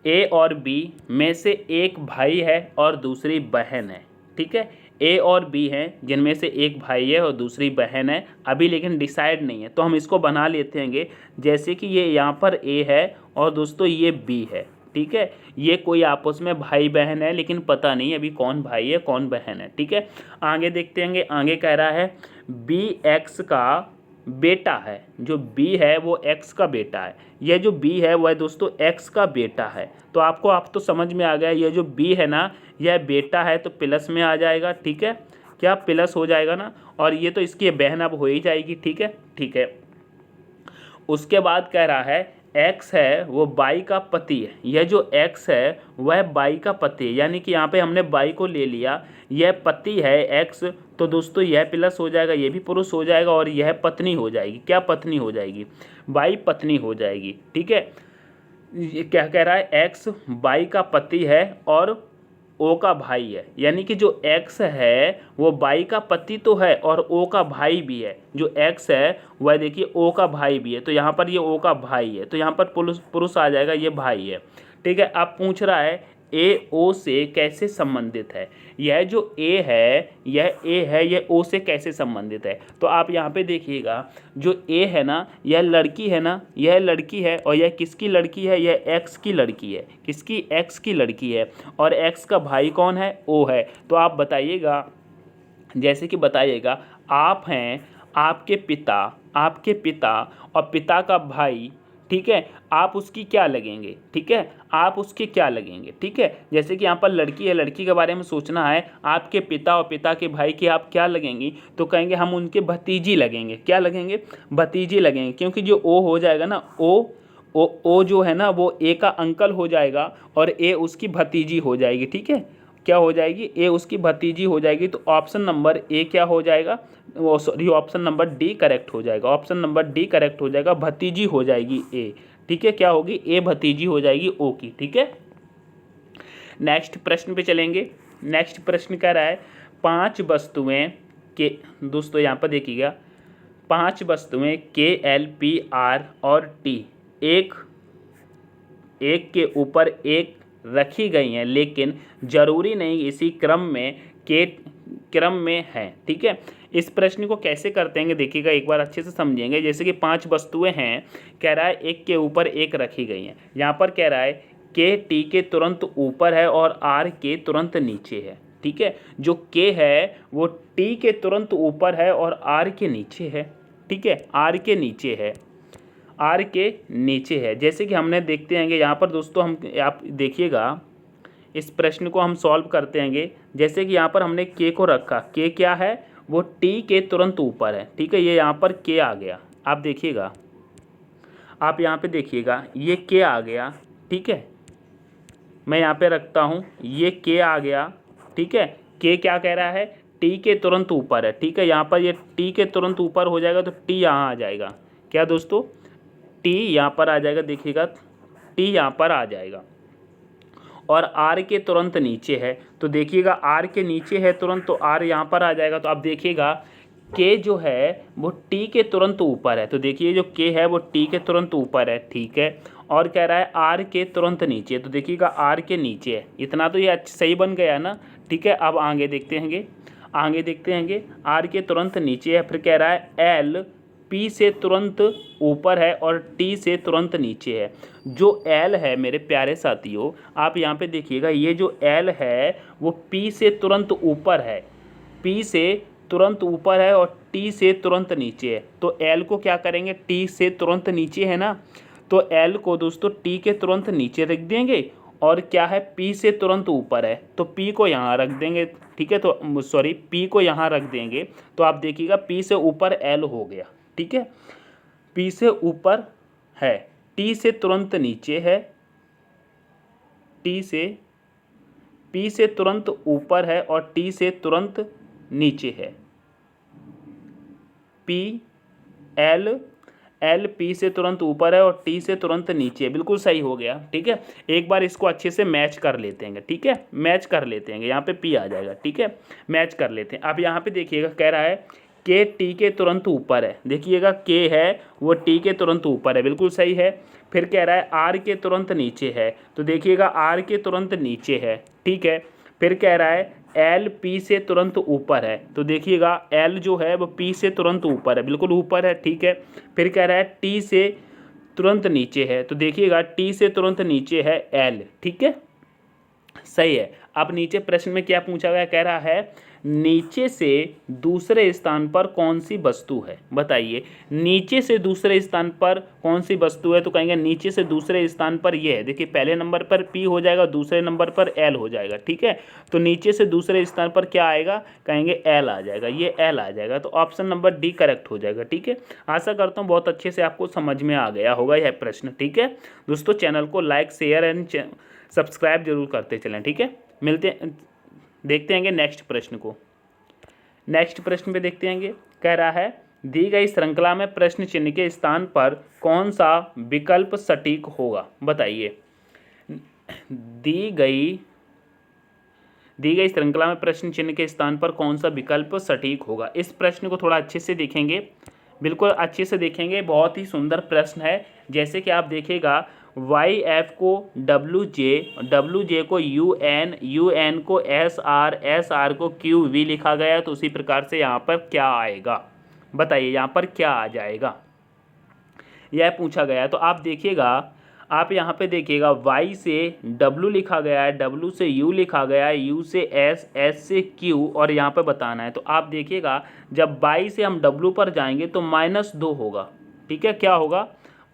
S1: ए और बी में से एक भाई है और दूसरी बहन है, ठीक है। ए और बी हैं जिनमें से एक भाई है और दूसरी बहन है, अभी लेकिन डिसाइड नहीं है। तो हम इसको बना लेते हैं जैसे कि ये यहाँ पर ए है और दोस्तों ये बी है, ठीक है। ये कोई आपस में भाई बहन है लेकिन पता नहीं अभी कौन भाई है कौन बहन है, ठीक है। आगे देखते हैं। आगे कह रहा है बी एक्स का बेटा है। जो बी है वो एक्स का बेटा है। यह जो बी है वह दोस्तों एक्स का बेटा है। तो आपको आप तो समझ में आ गया, यह जो बी है ना यह बेटा है तो प्लस में आ जाएगा, ठीक है। क्या? प्लस हो जाएगा ना। और ये तो इसकी बहन अब हो ही जाएगी, ठीक है, ठीक है। उसके बाद कह रहा है एक्स है वो बाई का पति है। यह जो एक्स है वह बाई का पति है, यानी कि यहाँ पे हमने बाई को ले लिया। यह पति है एक्स, तो दोस्तों यह प्लस हो जाएगा, यह भी पुरुष हो जाएगा और यह पत्नी हो जाएगी। क्या? पत्नी हो जाएगी, बाई पत्नी हो जाएगी, ठीक है। ये क्या कह रहा है? एक्स बाई का पति है और ओ का भाई है, यानी कि जो एक्स है वो बाई का पति तो है और ओ का भाई भी है। जो एक्स है वह देखिए ओ का भाई भी है, तो यहाँ पर ये ओ का भाई है, तो यहाँ पर पुरुष आ जाएगा, ये भाई है, ठीक है। अब पूछ रहा है ए ओ से कैसे संबंधित है। यह जो ए है यह ओ से कैसे संबंधित है? तो आप यहाँ पे देखिएगा जो ए है ना यह लड़की है ना, यह लड़की है और यह किसकी लड़की है? यह एक्स की लड़की है। किसकी? एक्स की लड़की है। और एक्स का भाई कौन है? ओ है। तो आप बताइएगा, जैसे कि बताइएगा आप हैं, आपके पिता और पिता का भाई, ठीक है। आप उसकी क्या लगेंगे? ठीक है, आप उसके क्या लगेंगे? ठीक है। जैसे कि यहाँ पर लड़की है, लड़की के बारे में सोचना है। आपके पिता और पिता के भाई की आप क्या लगेंगी? तो कहेंगे हम उनके भतीजी लगेंगे। क्या लगेंगे? भतीजी लगेंगे, क्योंकि जो ओ हो जाएगा ना, ओ जो है ना वो ए का अंकल हो जाएगा और ए उसकी भतीजी हो जाएगी, ठीक है। क्या हो जाएगी? ए उसकी भतीजी हो जाएगी। तो ऑप्शन नंबर ए क्या हो जाएगा? वो sorry, option number D correct हो जाएगा। ऑप्शन नंबर डी करेक्ट हो जाएगा, भतीजी हो जाएगी ए, ठीक है। क्या होगी? ए भतीजी हो जाएगी ओ की, ठीक है। नेक्स्ट प्रश्न पे चलेंगे। नेक्स्ट प्रश्न कह रहा है 5 वस्तुएं के, दोस्तों यहाँ पर देखिएगा 5 वस्तुएं के एल पी आर और टी एक के ऊपर एक रखी गई हैं, लेकिन जरूरी नहीं इसी क्रम में है, ठीक है। इस प्रश्न को कैसे करते हैं देखिएगा, एक बार अच्छे से समझेंगे। जैसे कि 5 वस्तुएं हैं, कह रहा है एक के ऊपर एक रखी गई हैं। यहाँ पर कह रहा है के टी के तुरंत ऊपर है और आर के तुरंत नीचे है, ठीक है। जो के है वो टी के तुरंत ऊपर है और आर के नीचे है, ठीक है। आर के नीचे है, आर के नीचे है। जैसे कि हमने देखते हैं यहाँ पर दोस्तों, आप देखिएगा इस प्रश्न को हम सॉल्व करते हैं। जैसे कि यहाँ पर हमने के को रखा, के क्या है? वो टी के तुरंत ऊपर है, ठीक है। ये यहाँ पर के आ गया, आप देखिएगा, आप यहाँ पे देखिएगा ये के आ गया, ठीक है। मैं यहाँ पे रखता हूँ, ये के आ गया, ठीक है। के क्या कह रहा है? टी के तुरंत ऊपर है, ठीक है। यहाँ पर ये टी के तुरंत ऊपर हो जाएगा तो टी यहाँ आ जाएगा। क्या दोस्तों? टी यहाँ पर आ जाएगा, देखिएगा टी यहाँ पर आ जाएगा और आर के तुरंत नीचे है, तो देखिएगा आर के नीचे है तुरंत, तो आर यहाँ पर आ जाएगा। तो आप देखिएगा के जो है वो टी के तुरंत ऊपर है, तो देखिए जो के है वो टी के तुरंत ऊपर है, ठीक है। और कह रहा है आर के तुरंत नीचे, तो देखिएगा आर के नीचे है। इतना तो ये सही बन गया ना, ठीक है। अब आगे देखते हैंगे, आर के तुरंत नीचे है, फिर कह रहा है एल पी से तुरंत ऊपर है और टी से तुरंत नीचे है। जो एल है मेरे प्यारे साथियों, आप यहाँ पे देखिएगा, ये जो एल है वो पी से तुरंत ऊपर है, पी से तुरंत ऊपर है और टी से तुरंत नीचे है। तो एल को क्या करेंगे, टी से तुरंत नीचे है ना, तो एल को दोस्तों टी के तुरंत नीचे रख देंगे और क्या है पी से तुरंत ऊपर है, तो पी को यहाँ रख देंगे, ठीक है। तो सॉरी, पी को यहाँ रख देंगे, तो आप देखिएगा पी से ऊपर एल हो गया, ठीक है। पी से ऊपर है, टी से तुरंत नीचे है, पी से तुरंत ऊपर है और टी से तुरंत नीचे है। पी एल पी से तुरंत ऊपर है और टी से तुरंत नीचे है, बिल्कुल सही हो गया, ठीक है। एक बार इसको अच्छे से मैच कर लेते हैं, ठीक है, मैच कर लेते हैं, यहाँ पे पी आ जाएगा, ठीक है, मैच कर लेते हैं। अब यहाँ पे देखिएगा कह रहा है के टी के तुरंत ऊपर है, देखिएगा के है वो टी के तुरंत ऊपर है, बिल्कुल सही है। फिर कह रहा है आर के तुरंत नीचे है, तो देखिएगा आर के तुरंत नीचे है, ठीक है। फिर कह रहा है एल पी से तुरंत ऊपर है, तो देखिएगा एल जो है वो पी से तुरंत ऊपर है, बिल्कुल ऊपर है, ठीक है। फिर कह रहा है टी से तुरंत नीचे है, तो देखिएगा टी से तुरंत नीचे है एल, ठीक है, सही है। अब नीचे प्रश्न में क्या पूछा गया, कह रहा है नीचे से दूसरे स्थान पर कौन सी वस्तु है, बताइए। नीचे से दूसरे स्थान पर कौन सी वस्तु है, तो कहेंगे नीचे से दूसरे स्थान पर ये है, देखिए पहले नंबर पर पी हो जाएगा, दूसरे नंबर पर एल हो जाएगा, ठीक है। तो नीचे से दूसरे स्थान पर क्या आएगा, कहेंगे एल आ जाएगा, ये एल आ जाएगा, तो ऑप्शन नंबर डी करेक्ट हो जाएगा, ठीक है। आशा करता हूँ बहुत अच्छे से आपको समझ में आ गया होगा यह प्रश्न, ठीक है। दोस्तों चैनल को लाइक शेयर एंड सब्सक्राइब जरूर करते चलें, ठीक है। देखते हैं नेक्स्ट प्रश्न को। नेक्स्ट प्रश्न पे देखते हैं, कह रहा है दी गई श्रृंखला में प्रश्न चिन्ह के स्थान पर कौन सा विकल्प सटीक होगा, बताइए। दी गई श्रृंखला में प्रश्न चिन्ह के स्थान पर कौन सा विकल्प सटीक होगा। इस प्रश्न को थोड़ा अच्छे से देखेंगे, बिल्कुल अच्छे से देखेंगे, बहुत ही सुंदर प्रश्न है। जैसे कि आप देखिएगा वाई एफ को डब्ल्यू जे को यू एन को एस आर को क्यू वी लिखा गया, तो उसी प्रकार से यहाँ पर क्या आएगा, बताइए यहाँ पर क्या आ जाएगा, यह पूछा गया। तो आप देखिएगा, आप यहाँ पे देखिएगा वाई से डब्ल्यू लिखा गया है, डब्ल्यू से यू लिखा गया है, यू से एस से क्यू, और यहाँ पे बताना है। तो आप देखिएगा जब वाई से हम डब्ल्यू पर जाएंगे तो -2 होगा, ठीक है, क्या होगा,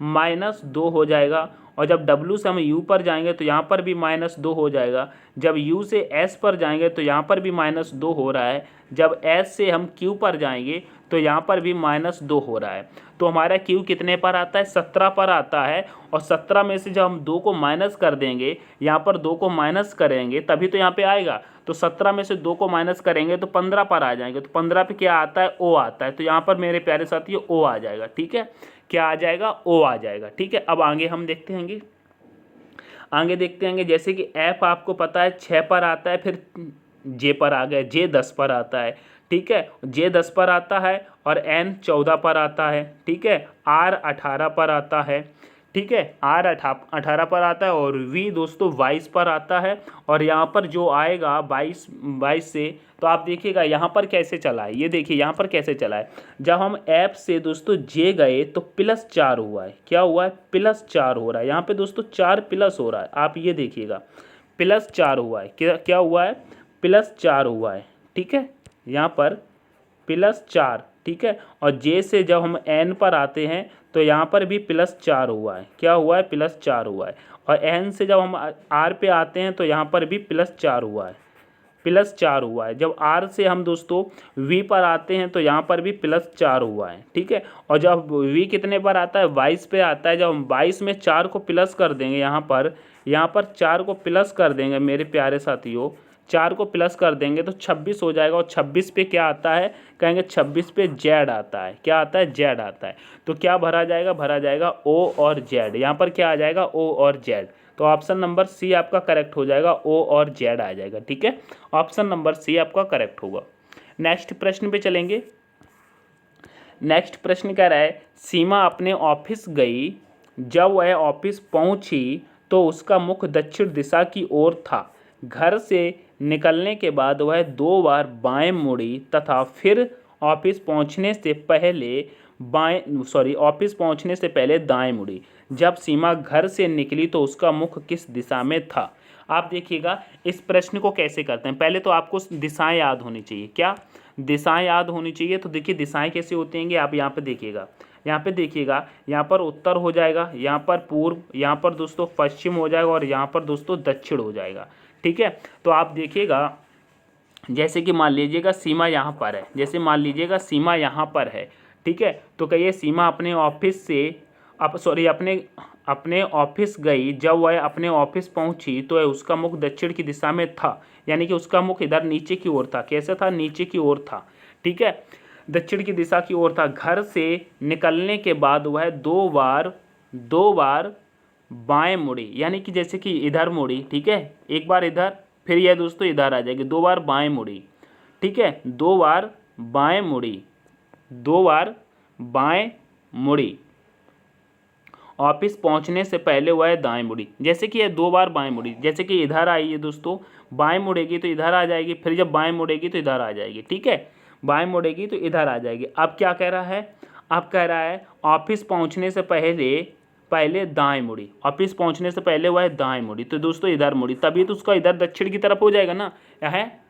S1: -2 हो जाएगा। और जब W से हम U पर जाएंगे तो यहाँ पर भी -2 हो जाएगा। जब U से S पर जाएंगे तो यहाँ पर भी -2 हो रहा है। जब S से हम Q पर जाएंगे तो यहाँ पर भी -2 हो रहा है। तो हमारा Q कितने पर आता है, 17 पर आता है। और 17 में से जब हम 2 को माइनस कर देंगे, यहाँ पर 2 को माइनस करेंगे तभी तो यहाँ पे आएगा। तो 17 में से 2 को माइनस करेंगे तो 15 पर आ जाएंगे। तो 15 पे क्या आता है, O आता है। तो यहाँ पर मेरे प्यारे साथियों O आ जाएगा, ठीक है, क्या आ जाएगा, O आ जाएगा, ठीक है। अब आगे हम देखते हैं, जैसे कि F आपको पता है 6 पर आता है, फिर J पर आ गया, J 10 पर आता है, ठीक है, J 10 पर आता है और N 14 पर आता है, ठीक है, R 18 पर आता है, ठीक है, R 18 पर आता है और V दोस्तों 22 पर आता है। और यहाँ पर जो आएगा 22 से, तो आप देखिएगा यहाँ पर कैसे चला है, ये देखिए यहाँ पर कैसे चला है। जब हम F से दोस्तों J गए तो +4 हुआ है, क्या हुआ है, +4 हो रहा है। यहाँ पे दोस्तों 4 प्लस हो रहा है, आप ये देखिएगा +4 हुआ है, क्या हुआ है, +4 हुआ है, ठीक है, यहाँ पर +4, ठीक है। और J से जब हम N पर आते हैं तो यहाँ पर भी +4 हुआ है, क्या हुआ है, +4 हुआ है। और N से जब हम R पे आते हैं तो यहाँ पर भी +4 हुआ है, +4 हुआ है। जब R से हम दोस्तों V पर आते हैं तो यहाँ पर भी +4 हुआ है, ठीक है। और जब V कितने पर आता है, 22 पे आता है। जब हम 22 में 4 को प्लस कर देंगे, यहाँ पर 4 को प्लस कर देंगे मेरे प्यारे साथियों, 4 को प्लस कर देंगे तो 26 हो जाएगा। और 26 पे क्या आता है, कहेंगे 26 पे जेड आता है। क्या आता है, जेड आता है। तो क्या भरा जाएगा, भरा जाएगा ओ और जेड। यहाँ पर क्या आ जाएगा, ओ और जेड। तो ऑप्शन नंबर सी आपका करेक्ट हो जाएगा, ओ और जेड आ जाएगा। ठीक है, ऑप्शन नंबर सी आपका करेक्ट होगा। नेक्स्ट प्रश्न पे चलेंगे। नेक्स्ट प्रश्न कह रहा है, सीमा अपने ऑफिस गई, जब वह ऑफिस पहुंची तो उसका मुख दक्षिण दिशा की ओर था। घर से निकलने के बाद वह 2 बार बाएं मुड़ी तथा फिर ऑफिस पहुंचने से पहले दाएं मुड़ी। जब सीमा घर से निकली तो उसका मुख किस दिशा में था। आप देखिएगा इस प्रश्न को कैसे करते हैं। पहले तो आपको दिशाएं याद होनी चाहिए। क्या दिशाएं याद होनी चाहिए। तो देखिए दिशाएं कैसे होती हैं, आप यहाँ पे देखिएगा, यहाँ पर उत्तर हो जाएगा, यहाँ पर पूर्व, यहाँ पर दोस्तों पश्चिम हो जाएगा और यहाँ पर दोस्तों दक्षिण हो जाएगा। ठीक है, तो आप देखिएगा जैसे कि मान लीजिएगा सीमा यहाँ पर है, जैसे मान लीजिएगा सीमा यहाँ पर है। ठीक है, तो कहिए सीमा अपने ऑफिस से अपने ऑफिस गई, जब वह अपने ऑफिस पहुंची तो उसका मुख दक्षिण की दिशा में था। यानी कि उसका मुख इधर नीचे की ओर था। कैसे था, नीचे की ओर था। ठीक है, दक्षिण की दिशा की ओर था। घर से निकलने के बाद वह 2 बार बाएं मुड़ी, यानी कि जैसे कि इधर मुड़ी। ठीक है, एक बार इधर, फिर यह दोस्तों इधर आ जाएगी। 2 बार बाएं मुड़ी। ठीक है, 2 बार बाएं मुड़ी, 2 बार बाएं मुड़ी। ऑफिस पहुंचने से पहले वह दाएं मुड़ी। जैसे कि यह 2 बार बाएं मुड़ी, जैसे कि इधर आई है दोस्तों, बाएं मुड़ेगी तो इधर आ जाएगी, फिर जब बाएं मुड़ेगी तो इधर आ जाएगी। ठीक है, बाएं मुड़ेगी तो इधर आ जाएगी। अब क्या कह रहा है, अब कह रहा है ऑफिस पहुंचने से पहले दाएं मुड़ी। ऑफिस पहुंचने से पहले वह दाएं मुड़ी, तो दोस्तों इधर मुड़ी, तभी तो उसका इधर दक्षिण की तरफ हो जाएगा ना, है।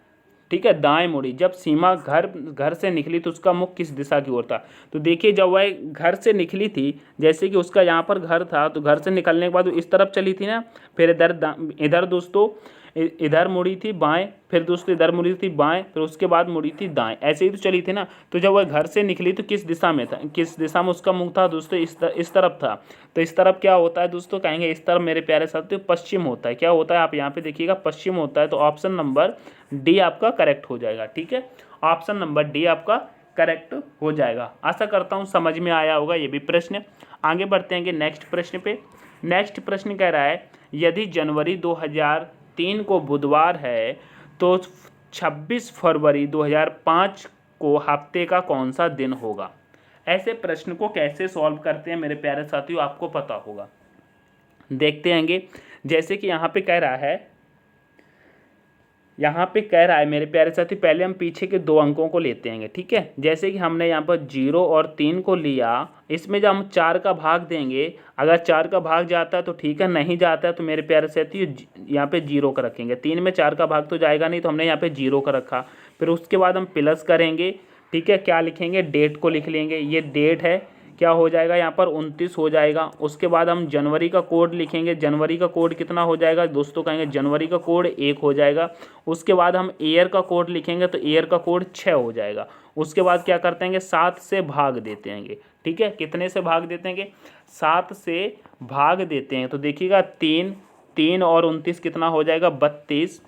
S1: ठीक है, दाएं मुड़ी। जब सीमा घर से निकली तो उसका मुख किस दिशा की ओर था। तो देखिए जब वह घर से निकली थी, जैसे कि उसका यहाँ पर घर था, तो घर से निकलने के बाद वो इस तरफ चली थी ना, फिर इधर दोस्तों इधर मुड़ी थी बाएं, फिर दोस्तों इधर मुड़ी थी बाएं, फिर उसके बाद मुड़ी थी दाएं। ऐसे ही तो चली थी ना। तो जब वह घर से निकली तो किस दिशा में था, किस दिशा में उसका मुख था दोस्तों, इस तरफ था। तो इस तरफ क्या होता है दोस्तों, कहेंगे इस तरफ मेरे प्यारे साथियों पश्चिम होता है। क्या होता है, आप यहाँ पे देखिएगा पश्चिम होता है। तो ऑप्शन नंबर डी आपका करेक्ट हो जाएगा। ठीक है, ऑप्शन नंबर डी आपका करेक्ट हो जाएगा। आशा करता हूँ समझ में आया होगा ये भी प्रश्न। आगे बढ़ते हैं नेक्स्ट प्रश्न पे। नेक्स्ट प्रश्न कह रहा है, यदि जनवरी 2003 को बुधवार है तो 26 फरवरी 2005 को हफ्ते का कौन सा दिन होगा। ऐसे प्रश्न को कैसे सॉल्व करते हैं मेरे प्यारे साथियों, आपको पता होगा। देखते हैं जैसे कि यहाँ पे कह रहा है मेरे प्यारे साथी, पहले हम पीछे के 2 अंकों को लेते हैं। ठीक है, जैसे कि हमने यहाँ पर 0 और 3 को लिया, इसमें जब हम 4 का भाग देंगे, अगर 4 का भाग जाता है तो ठीक है, नहीं जाता है तो मेरे प्यारे साथी यहाँ पे 0 का रखेंगे। 3 में 4 का भाग तो जाएगा नहीं, तो हमने यहाँ पे 0 का रखा। फिर उसके बाद हम प्लस करेंगे। ठीक है, क्या लिखेंगे, डेट को लिख लेंगे। ये डेट है, क्या हो जाएगा यहाँ पर 29 हो जाएगा। उसके बाद हम जनवरी का कोड लिखेंगे। जनवरी का कोड कितना हो जाएगा दोस्तों, कहेंगे जनवरी का कोड 1 हो जाएगा। उसके बाद हम ईयर का कोड लिखेंगे तो ईयर का कोड 6 हो जाएगा। उसके बाद क्या करते हैं, 7 से भाग देते हैं। ठीक है, कितने से भाग देते हैं, 7 से भाग देते हैं। तो देखिएगा 3 और 29 कितना हो जाएगा, 32।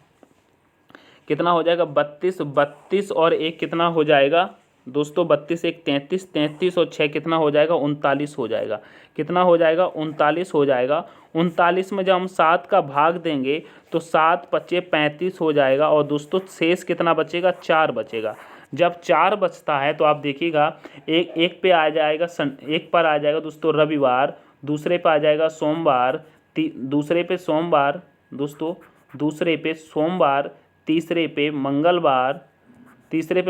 S1: कितना हो जाएगा, 32 और 1 कितना हो जाएगा दोस्तों, 32 1 33, 33 और 6 कितना हो जाएगा, 39 हो जाएगा। कितना हो जाएगा, 39 हो जाएगा। 39 में जब हम 7 का भाग देंगे तो 7 पचे 35 हो जाएगा। और दोस्तों शेष कितना बचेगा, 4 बचेगा। जब 4 बचता है तो आप देखिएगा एक पे आ जाएगा, एक पर आ जाएगा दोस्तों रविवार, दूसरे पे आ जाएगा सोमवार, दूसरे पे सोमवार दोस्तों, दूसरे पे सोमवार, तीसरे पे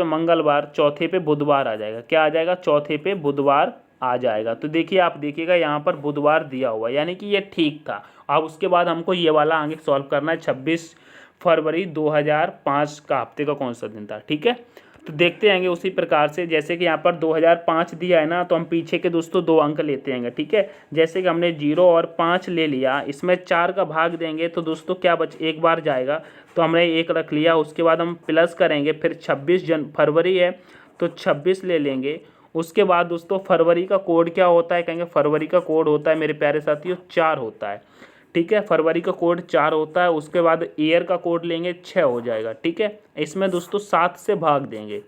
S1: मंगलवार, चौथे पे बुधवार आ जाएगा। क्या आ जाएगा, चौथे पे बुधवार आ जाएगा। तो देखिए आप देखिएगा यहाँ पर बुधवार दिया हुआ है, यानी कि ये ठीक था। अब उसके बाद हमको ये वाला आगे सॉल्व करना है, 26 फरवरी 2005 का हफ्ते का कौन सा दिन था। ठीक है, तो देखते हैं उसी प्रकार से, जैसे कि यहाँ पर 2005 दिया है ना, तो हम पीछे के दोस्तों 2 अंक लेते हैं। ठीक है, जैसे कि हमने 0 और 5 ले लिया, इसमें 4 का भाग देंगे तो दोस्तों क्या एक बार जाएगा, तो हमने 1 रख लिया। उसके बाद हम प्लस करेंगे, फिर 26 फरवरी है तो 26 ले लेंगे। उसके बाद दोस्तों फरवरी का कोड क्या होता है, कहेंगे फरवरी का कोड होता है मेरे प्यारे साथियों 4 होता है। ठीक है। फरवरी का कोड 4 होता है, उसके बाद ईयर का कोड लेंगे 6 हो जाएगा। ठीक है, इसमें दोस्तों 7 से भाग देंगे।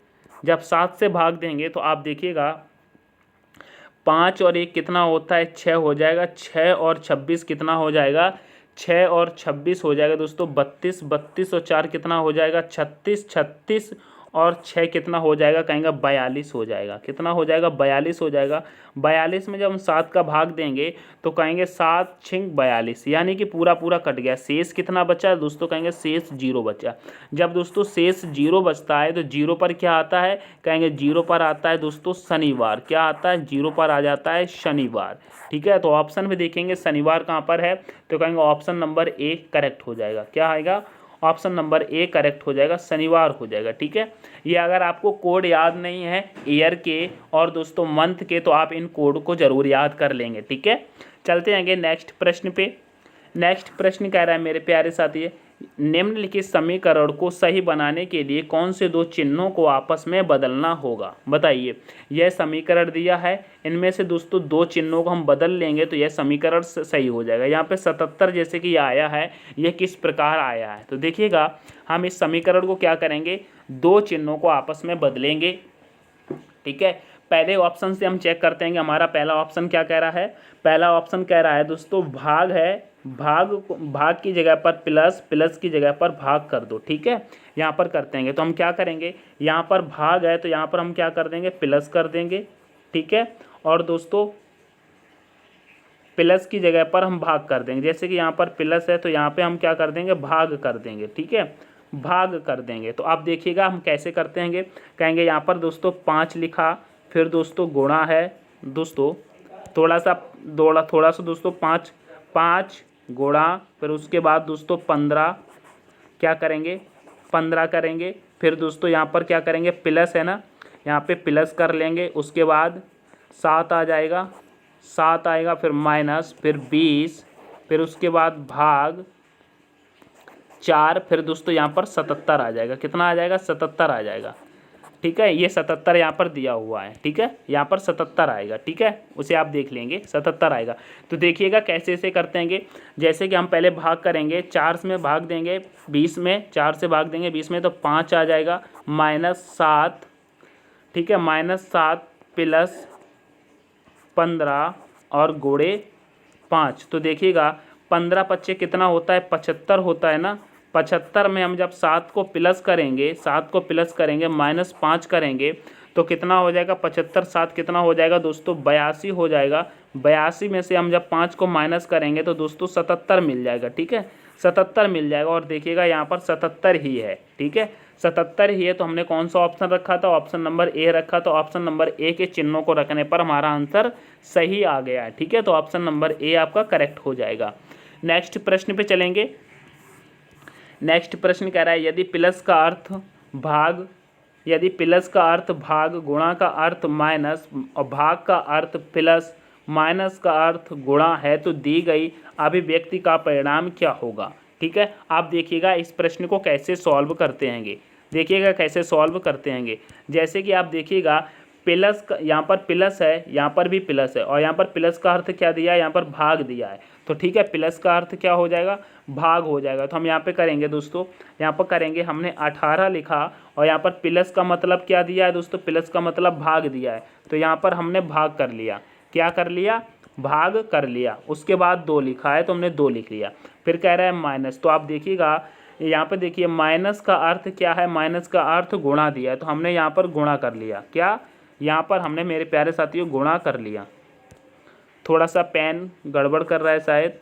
S1: जब 7 से भाग देंगे तो आप देखिएगा 5 और 1 कितना होता है, 6 हो जाएगा। 6 और 26 कितना हो जाएगा, 6 और 26 हो जाएगा दोस्तों 32। 32 और 4 कितना हो जाएगा, 36। 36 और 6 कितना हो जाएगा, कहेंगे 42 हो जाएगा। कितना हो जाएगा, 42 हो जाएगा। 42 में जब हम 7 का भाग देंगे तो कहेंगे 7 छिंग 42, यानी कि पूरा पूरा कट गया। शेष कितना बचा दोस्तों, कहेंगे शेष 0 बचा। जब दोस्तों शेष 0 बचता है तो 0 पर क्या आता है, कहेंगे 0 पर आता है दोस्तों शनिवार। क्या आता है, 0 पर आ जाता है शनिवार। ठीक है, तो ऑप्शन में देखेंगे शनिवार कहाँ पर है, तो कहेंगे ऑप्शन नंबर ए करेक्ट हो जाएगा। क्या आएगा, ऑप्शन नंबर ए करेक्ट हो जाएगा, शनिवार हो जाएगा। ठीक है, ये अगर आपको कोड याद नहीं है ईयर के और दोस्तों मंथ के, तो आप इन कोड को जरूर याद कर लेंगे। ठीक है, चलते आगे नेक्स्ट प्रश्न पे। नेक्स्ट प्रश्न कह रहा है मेरे प्यारे साथी, निम्नलिखित समीकरण को सही बनाने के लिए कौन से दो चिन्हों को आपस में बदलना होगा। बताइए, यह समीकरण दिया है, इनमें से दोस्तों दो चिन्हों को हम बदल लेंगे तो यह समीकरण सही हो जाएगा। यहाँ पे 77 जैसे कि आया है, यह किस प्रकार आया है, तो देखिएगा हम इस समीकरण को क्या करेंगे, दो चिन्हों को आपस में बदलेंगे। ठीक है, पहले ऑप्शन से हम चेक करते हैं कि हमारा पहला ऑप्शन क्या कह रहा है। पहला ऑप्शन कह रहा है दोस्तों भाग है, भाग की जगह पर प्लस, प्लस की जगह पर भाग कर दो। ठीक है, यहाँ पर करते हैं तो हम क्या करेंगे, यहाँ पर भाग है तो यहाँ पर हम क्या कर देंगे, प्लस कर देंगे। ठीक है, और दोस्तों प्लस की जगह पर हम भाग कर देंगे, जैसे कि यहाँ पर प्लस है तो यहाँ पे हम क्या कर देंगे, भाग कर देंगे। ठीक है, भाग कर देंगे। तो आप देखिएगा हम कैसे करते हैं, कहेंगे यहाँ पर दोस्तों 5 लिखा, फिर दोस्तों गुणा है दोस्तों, थोड़ा सा दोस्तों 5 गुणा, फिर उसके बाद दोस्तों 15 क्या करेंगे, 15 करेंगे। फिर दोस्तों यहाँ पर क्या करेंगे, प्लस है ना, यहाँ पे प्लस कर लेंगे। उसके बाद 7 आ जाएगा, 7 आएगा, फिर माइनस, फिर 20, फिर उसके बाद भाग 4, फिर दोस्तों यहाँ पर 77 आ जाएगा। कितना आ जाएगा, 77 आ जाएगा। ठीक है, ये 77 यहाँ पर दिया हुआ है। ठीक है, यहाँ पर 77 आएगा। ठीक है, उसे आप देख लेंगे 77 आएगा। तो देखिएगा कैसे ऐसे करते हैं, जैसे कि हम पहले भाग करेंगे, 4 में भाग देंगे 20 में, 4 से भाग देंगे 20 में तो 5 आ जाएगा, -7। ठीक है, -7 प्लस 15 और गुणे 5, तो देखिएगा 15 पच्चे कितना होता है, 75 होता है ना। 75 में हम जब 7 को प्लस करेंगे, 7 को प्लस करेंगे, -5 करेंगे तो कितना हो जाएगा, 75 7 कितना हो जाएगा दोस्तों, 82 हो जाएगा। 82 में से हम जब 5 को माइनस करेंगे तो दोस्तों 77 मिल जाएगा। ठीक है, 77 मिल जाएगा, और देखिएगा यहाँ पर 77 ही है। ठीक है, 77 ही है, तो हमने कौन सा ऑप्शन रखा था, ऑप्शन नंबर ए रखा, तो ऑप्शन नंबर ए के चिन्हों को रखने पर हमारा आंसर सही आ गया है। ठीक है, तो ऑप्शन नंबर ए आपका करेक्ट हो जाएगा। नेक्स्ट प्रश्न पे चलेंगे। नेक्स्ट प्रश्न कह रहा है, यदि प्लस का अर्थ भाग, गुणा का अर्थ माइनस और भाग का अर्थ प्लस, माइनस का अर्थ गुणा है तो दी गई अभिव्यक्ति का परिणाम क्या होगा। ठीक है, आप देखिएगा इस प्रश्न को कैसे सॉल्व करते हैंगे, देखिएगा कैसे सॉल्व करते हैंगे। जैसे कि आप देखिएगा प्लस का, यहाँ पर प्लस है, यहाँ पर भी प्लस है, और यहाँ पर प्लस का अर्थ क्या दिया है, यहाँ पर भाग दिया है। तो ठीक है, प्लस का अर्थ क्या हो जाएगा, भाग हो जाएगा। तो हम यहाँ पे करेंगे दोस्तों, यहाँ पर करेंगे, हमने 18 लिखा और यहाँ पर प्लस का मतलब क्या दिया है दोस्तों, प्लस का मतलब भाग दिया है, तो यहाँ पर हमने भाग कर लिया। क्या कर लिया, भाग कर लिया। उसके बाद 2 लिखा है तो हमने 2 लिख लिया। फिर कह रहा है माइनस, तो आप देखिएगा यहाँ पे देखिए माइनस का अर्थ क्या है, माइनस का अर्थ गुणा दिया है, तो हमने यहाँ पर गुणा कर लिया। क्या, यहाँ पर हमने मेरे प्यारे साथियों गुणा कर लिया। थोड़ा सा पेन गड़बड़ कर रहा है शायद,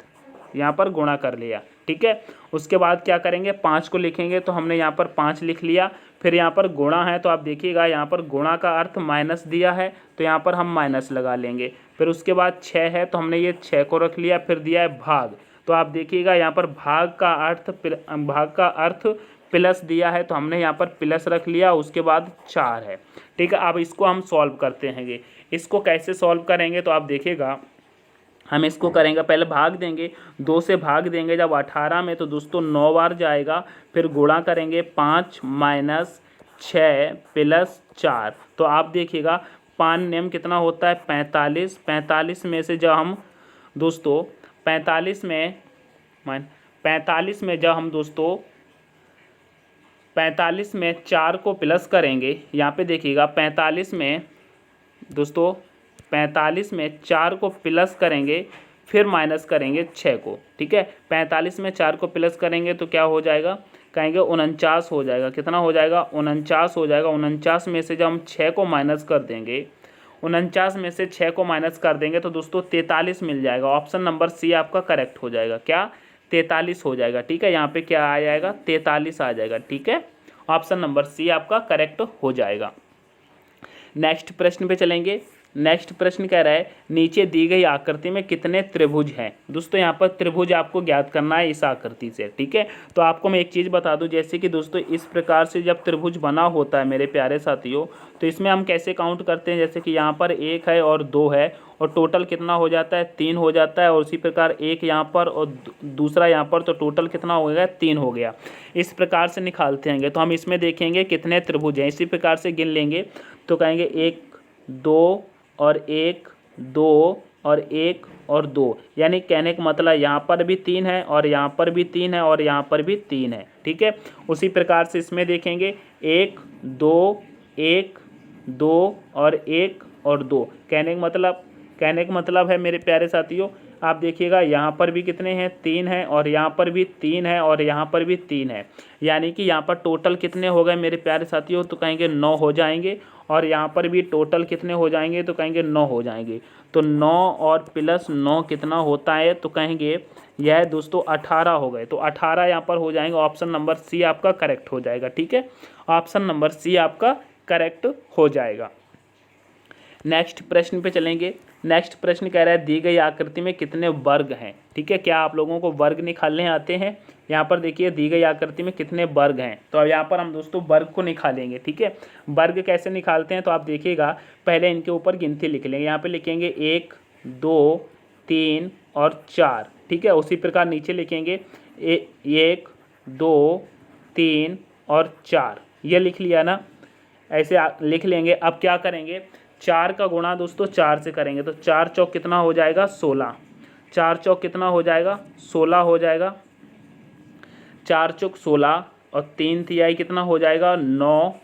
S1: यहाँ पर गुणा कर लिया। ठीक है, उसके बाद क्या करेंगे, 5 को लिखेंगे, तो हमने यहाँ पर 5 लिख लिया। फिर यहाँ पर गुणा है तो आप देखिएगा यहाँ पर गुणा का अर्थ माइनस दिया है, तो यहाँ पर हम माइनस लगा लेंगे। फिर उसके बाद 6 है तो हमने ये 6 को रख लिया। फिर दिया है भाग, तो आप देखिएगा यहाँ पर भाग का अर्थ प्लस दिया है, तो हमने यहाँ पर प्लस रख लिया। उसके बाद 4 है। ठीक है, अब इसको हम सॉल्व करते हैं। इसको कैसे सॉल्व करेंगे, तो आप देखिएगा हम इसको करेंगे, पहले भाग देंगे, 2 से भाग देंगे जब 18 में, तो दोस्तों 9 बार जाएगा। फिर गुणा करेंगे 5 माइनस 6 प्लस 4, तो आप देखिएगा 5 नेम कितना होता है, 45। 45 में से जब हम दोस्तों 45 में 45 में जब हम दोस्तों 45 में 4 को प्लस करेंगे, यहाँ पे देखिएगा 45 में दोस्तों 45 में 4 को प्लस करेंगे फिर माइनस करेंगे 6 को, ठीक है। 45 में 4 को प्लस करेंगे तो क्या हो जाएगा, कहेंगे 49 हो जाएगा। कितना हो जाएगा, 49 हो जाएगा। 49 में से जब हम 6 को माइनस कर देंगे, 49 में से 6 को माइनस कर देंगे तो दोस्तों 43 मिल जाएगा। ऑप्शन नंबर सी आपका करेक्ट हो जाएगा। क्या, 43 हो जाएगा, ठीक है। यहाँ पे क्या आ जाएगा, 43 आ जाएगा, ठीक है। ऑप्शन नंबर सी आपका करेक्ट हो जाएगा। नेक्स्ट प्रश्न पे चलेंगे। नेक्स्ट प्रश्न कह रहा है नीचे दी गई आकृति में कितने त्रिभुज हैं। दोस्तों यहाँ पर त्रिभुज आपको ज्ञात करना है इस आकृति से, ठीक है। तो आपको मैं एक चीज़ बता दूं, जैसे कि दोस्तों इस प्रकार से जब त्रिभुज बना होता है मेरे प्यारे साथियों, तो इसमें हम कैसे काउंट करते हैं, जैसे कि यहाँ पर 1 है और 2 है और टोटल कितना हो जाता है, 3 हो जाता है। और उसी प्रकार एक यहाँ पर और दूसरा यहाँ पर, तो टोटल कितना हो गया, 3 हो गया। इस प्रकार से निकालते हैं। तो हम इसमें देखेंगे कितने त्रिभुज हैं, इसी प्रकार से गिन लेंगे तो कहेंगे 1 2 और 1 2 और 1 और 2, यानी कहने का मतलब यहाँ पर भी 3 है और यहाँ पर भी 3 है और यहाँ पर भी 3 है, ठीक है। उसी प्रकार से इसमें देखेंगे 1 2 1 2 और 1 और 2, कहने का मतलब है मेरे प्यारे साथियों, आप देखिएगा यहाँ पर भी कितने हैं, 3 हैं और यहाँ पर भी 3 है और यहाँ पर भी 3 है, यानी कि यहाँ पर टोटल कितने हो गए मेरे प्यारे साथियों, तो कहेंगे 9 हो जाएंगे। और यहाँ पर भी टोटल कितने हो जाएंगे, तो कहेंगे 9 हो जाएंगे। तो 9 और प्लस 9 कितना होता है, तो कहेंगे यह दोस्तों 18 हो गए। तो 18 यहाँ पर हो जाएंगे। ऑप्शन नंबर सी आपका करेक्ट हो जाएगा, ठीक है। ऑप्शन नंबर सी आपका करेक्ट हो जाएगा। नेक्स्ट प्रश्न पे चलेंगे। नेक्स्ट प्रश्न कह रहा है दी गई आकृति में कितने वर्ग हैं, ठीक है। क्या आप लोगों को वर्ग निकालने आते हैं। यहाँ पर देखिए दी गई आकृति में कितने वर्ग हैं, तो अब यहाँ पर हम दोस्तों वर्ग को निकालेंगे, ठीक है। वर्ग कैसे निकालते हैं, तो आप देखिएगा पहले इनके ऊपर गिनती लिख लेंगे। यहाँ पे लिखेंगे 1 2 3 और 4, ठीक है। उसी प्रकार नीचे लिखेंगे 1 2 3 और 4, ये लिख लिया ना, ऐसे लिख लेंगे। अब क्या करेंगे, 4 का गुणा दोस्तों 4 से करेंगे तो 4 चौक कितना हो जाएगा, 16। 4 चौक कितना हो जाएगा, 16 हो जाएगा। 4 चौक 16 और 3 तिहाई कितना हो जाएगा, 9।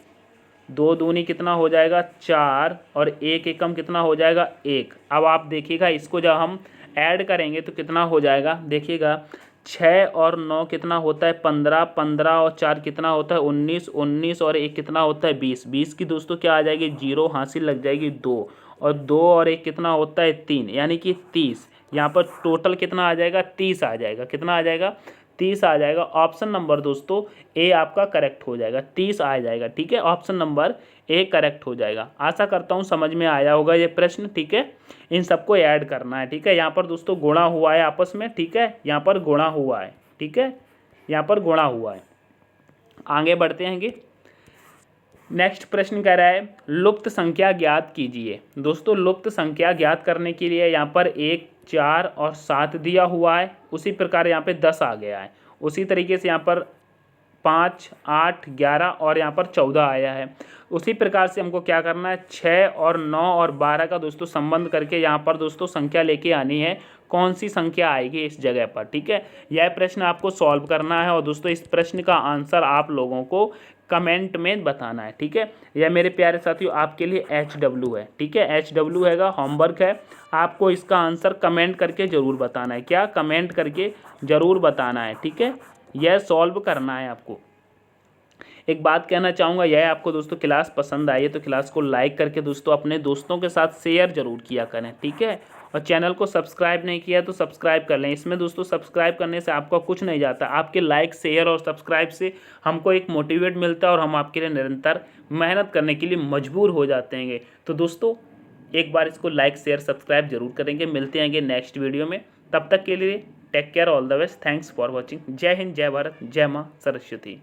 S1: 2 दूनी कितना हो जाएगा, 4 और 1 एकम कितना हो जाएगा, 1। अब आप देखिएगा इसको जब हम ऐड करेंगे तो कितना हो जाएगा, देखिएगा 6 और 9 कितना होता है, 15। 15 और 4 कितना होता है, 19। 19 और 1 कितना होता है, 20। 20 की दोस्तों क्या आ जाएगी, 0 हासिल लग जाएगी 2। और 2 और 1 कितना होता है, 3, यानी कि 30। यहाँ पर टोटल कितना आ जाएगा, 30 आ जाएगा। कितना आ जाएगा, 30 आ जाएगा। ऑप्शन नंबर दोस्तों ए आपका करेक्ट हो जाएगा, 30 आ जाएगा, ठीक है। ऑप्शन नंबर ए करेक्ट हो जाएगा। आशा करता हूँ समझ में आया होगा ये प्रश्न, ठीक है। इन सबको ऐड करना है, ठीक है। यहाँ पर दोस्तों गुणा हुआ है आपस में, ठीक है। यहाँ पर गुणा हुआ है, ठीक है। यहाँ पर गुणा हुआ है। आगे बढ़ते हैं। नेक्स्ट प्रश्न कह रहा है लुप्त संख्या ज्ञात कीजिए। दोस्तों लुप्त संख्या ज्ञात करने के लिए यहाँ पर 1 4 और 7 दिया हुआ है। उसी प्रकार यहाँ पे 10 आ गया है। उसी तरीके से यहाँ पर 5 8 11 और यहाँ पर 14 आया है। उसी प्रकार से हमको क्या करना है, 6 और 9 और 12 का दोस्तों संबंध करके यहाँ पर दोस्तों संख्या लेके आनी है। कौन सी संख्या आएगी इस जगह पर, ठीक है। यह प्रश्न आपको सॉल्व करना है और दोस्तों इस प्रश्न का आंसर आप लोगों को कमेंट में बताना है, ठीक है। यह मेरे प्यारे साथियों आपके लिए HW है, ठीक है। HW हैगा, होमवर्क है। आपको इसका आंसर कमेंट करके ज़रूर बताना है। क्या, कमेंट करके ज़रूर बताना है, ठीक है। यह सॉल्व करना है आपको। एक बात कहना चाहूँगा, यह आपको दोस्तों क्लास पसंद आई है तो क्लास को लाइक करके दोस्तों अपने दोस्तों के साथ शेयर जरूर किया करें, ठीक है। और चैनल को सब्सक्राइब नहीं किया तो सब्सक्राइब कर लें। इसमें दोस्तों सब्सक्राइब करने से आपका कुछ नहीं जाता, आपके लाइक शेयर और सब्सक्राइब से हमको एक मोटिवेट मिलता है और हम आपके लिए निरंतर मेहनत करने के लिए मजबूर हो जाते हैं। तो दोस्तों एक बार इसको लाइक शेयर सब्सक्राइब जरूर करेंगे। मिलते हैं नेक्स्ट वीडियो में, तब तक के लिए take care, all the best, thanks for watching. जय हिंद, जय भारत, जय माँ सरस्वती।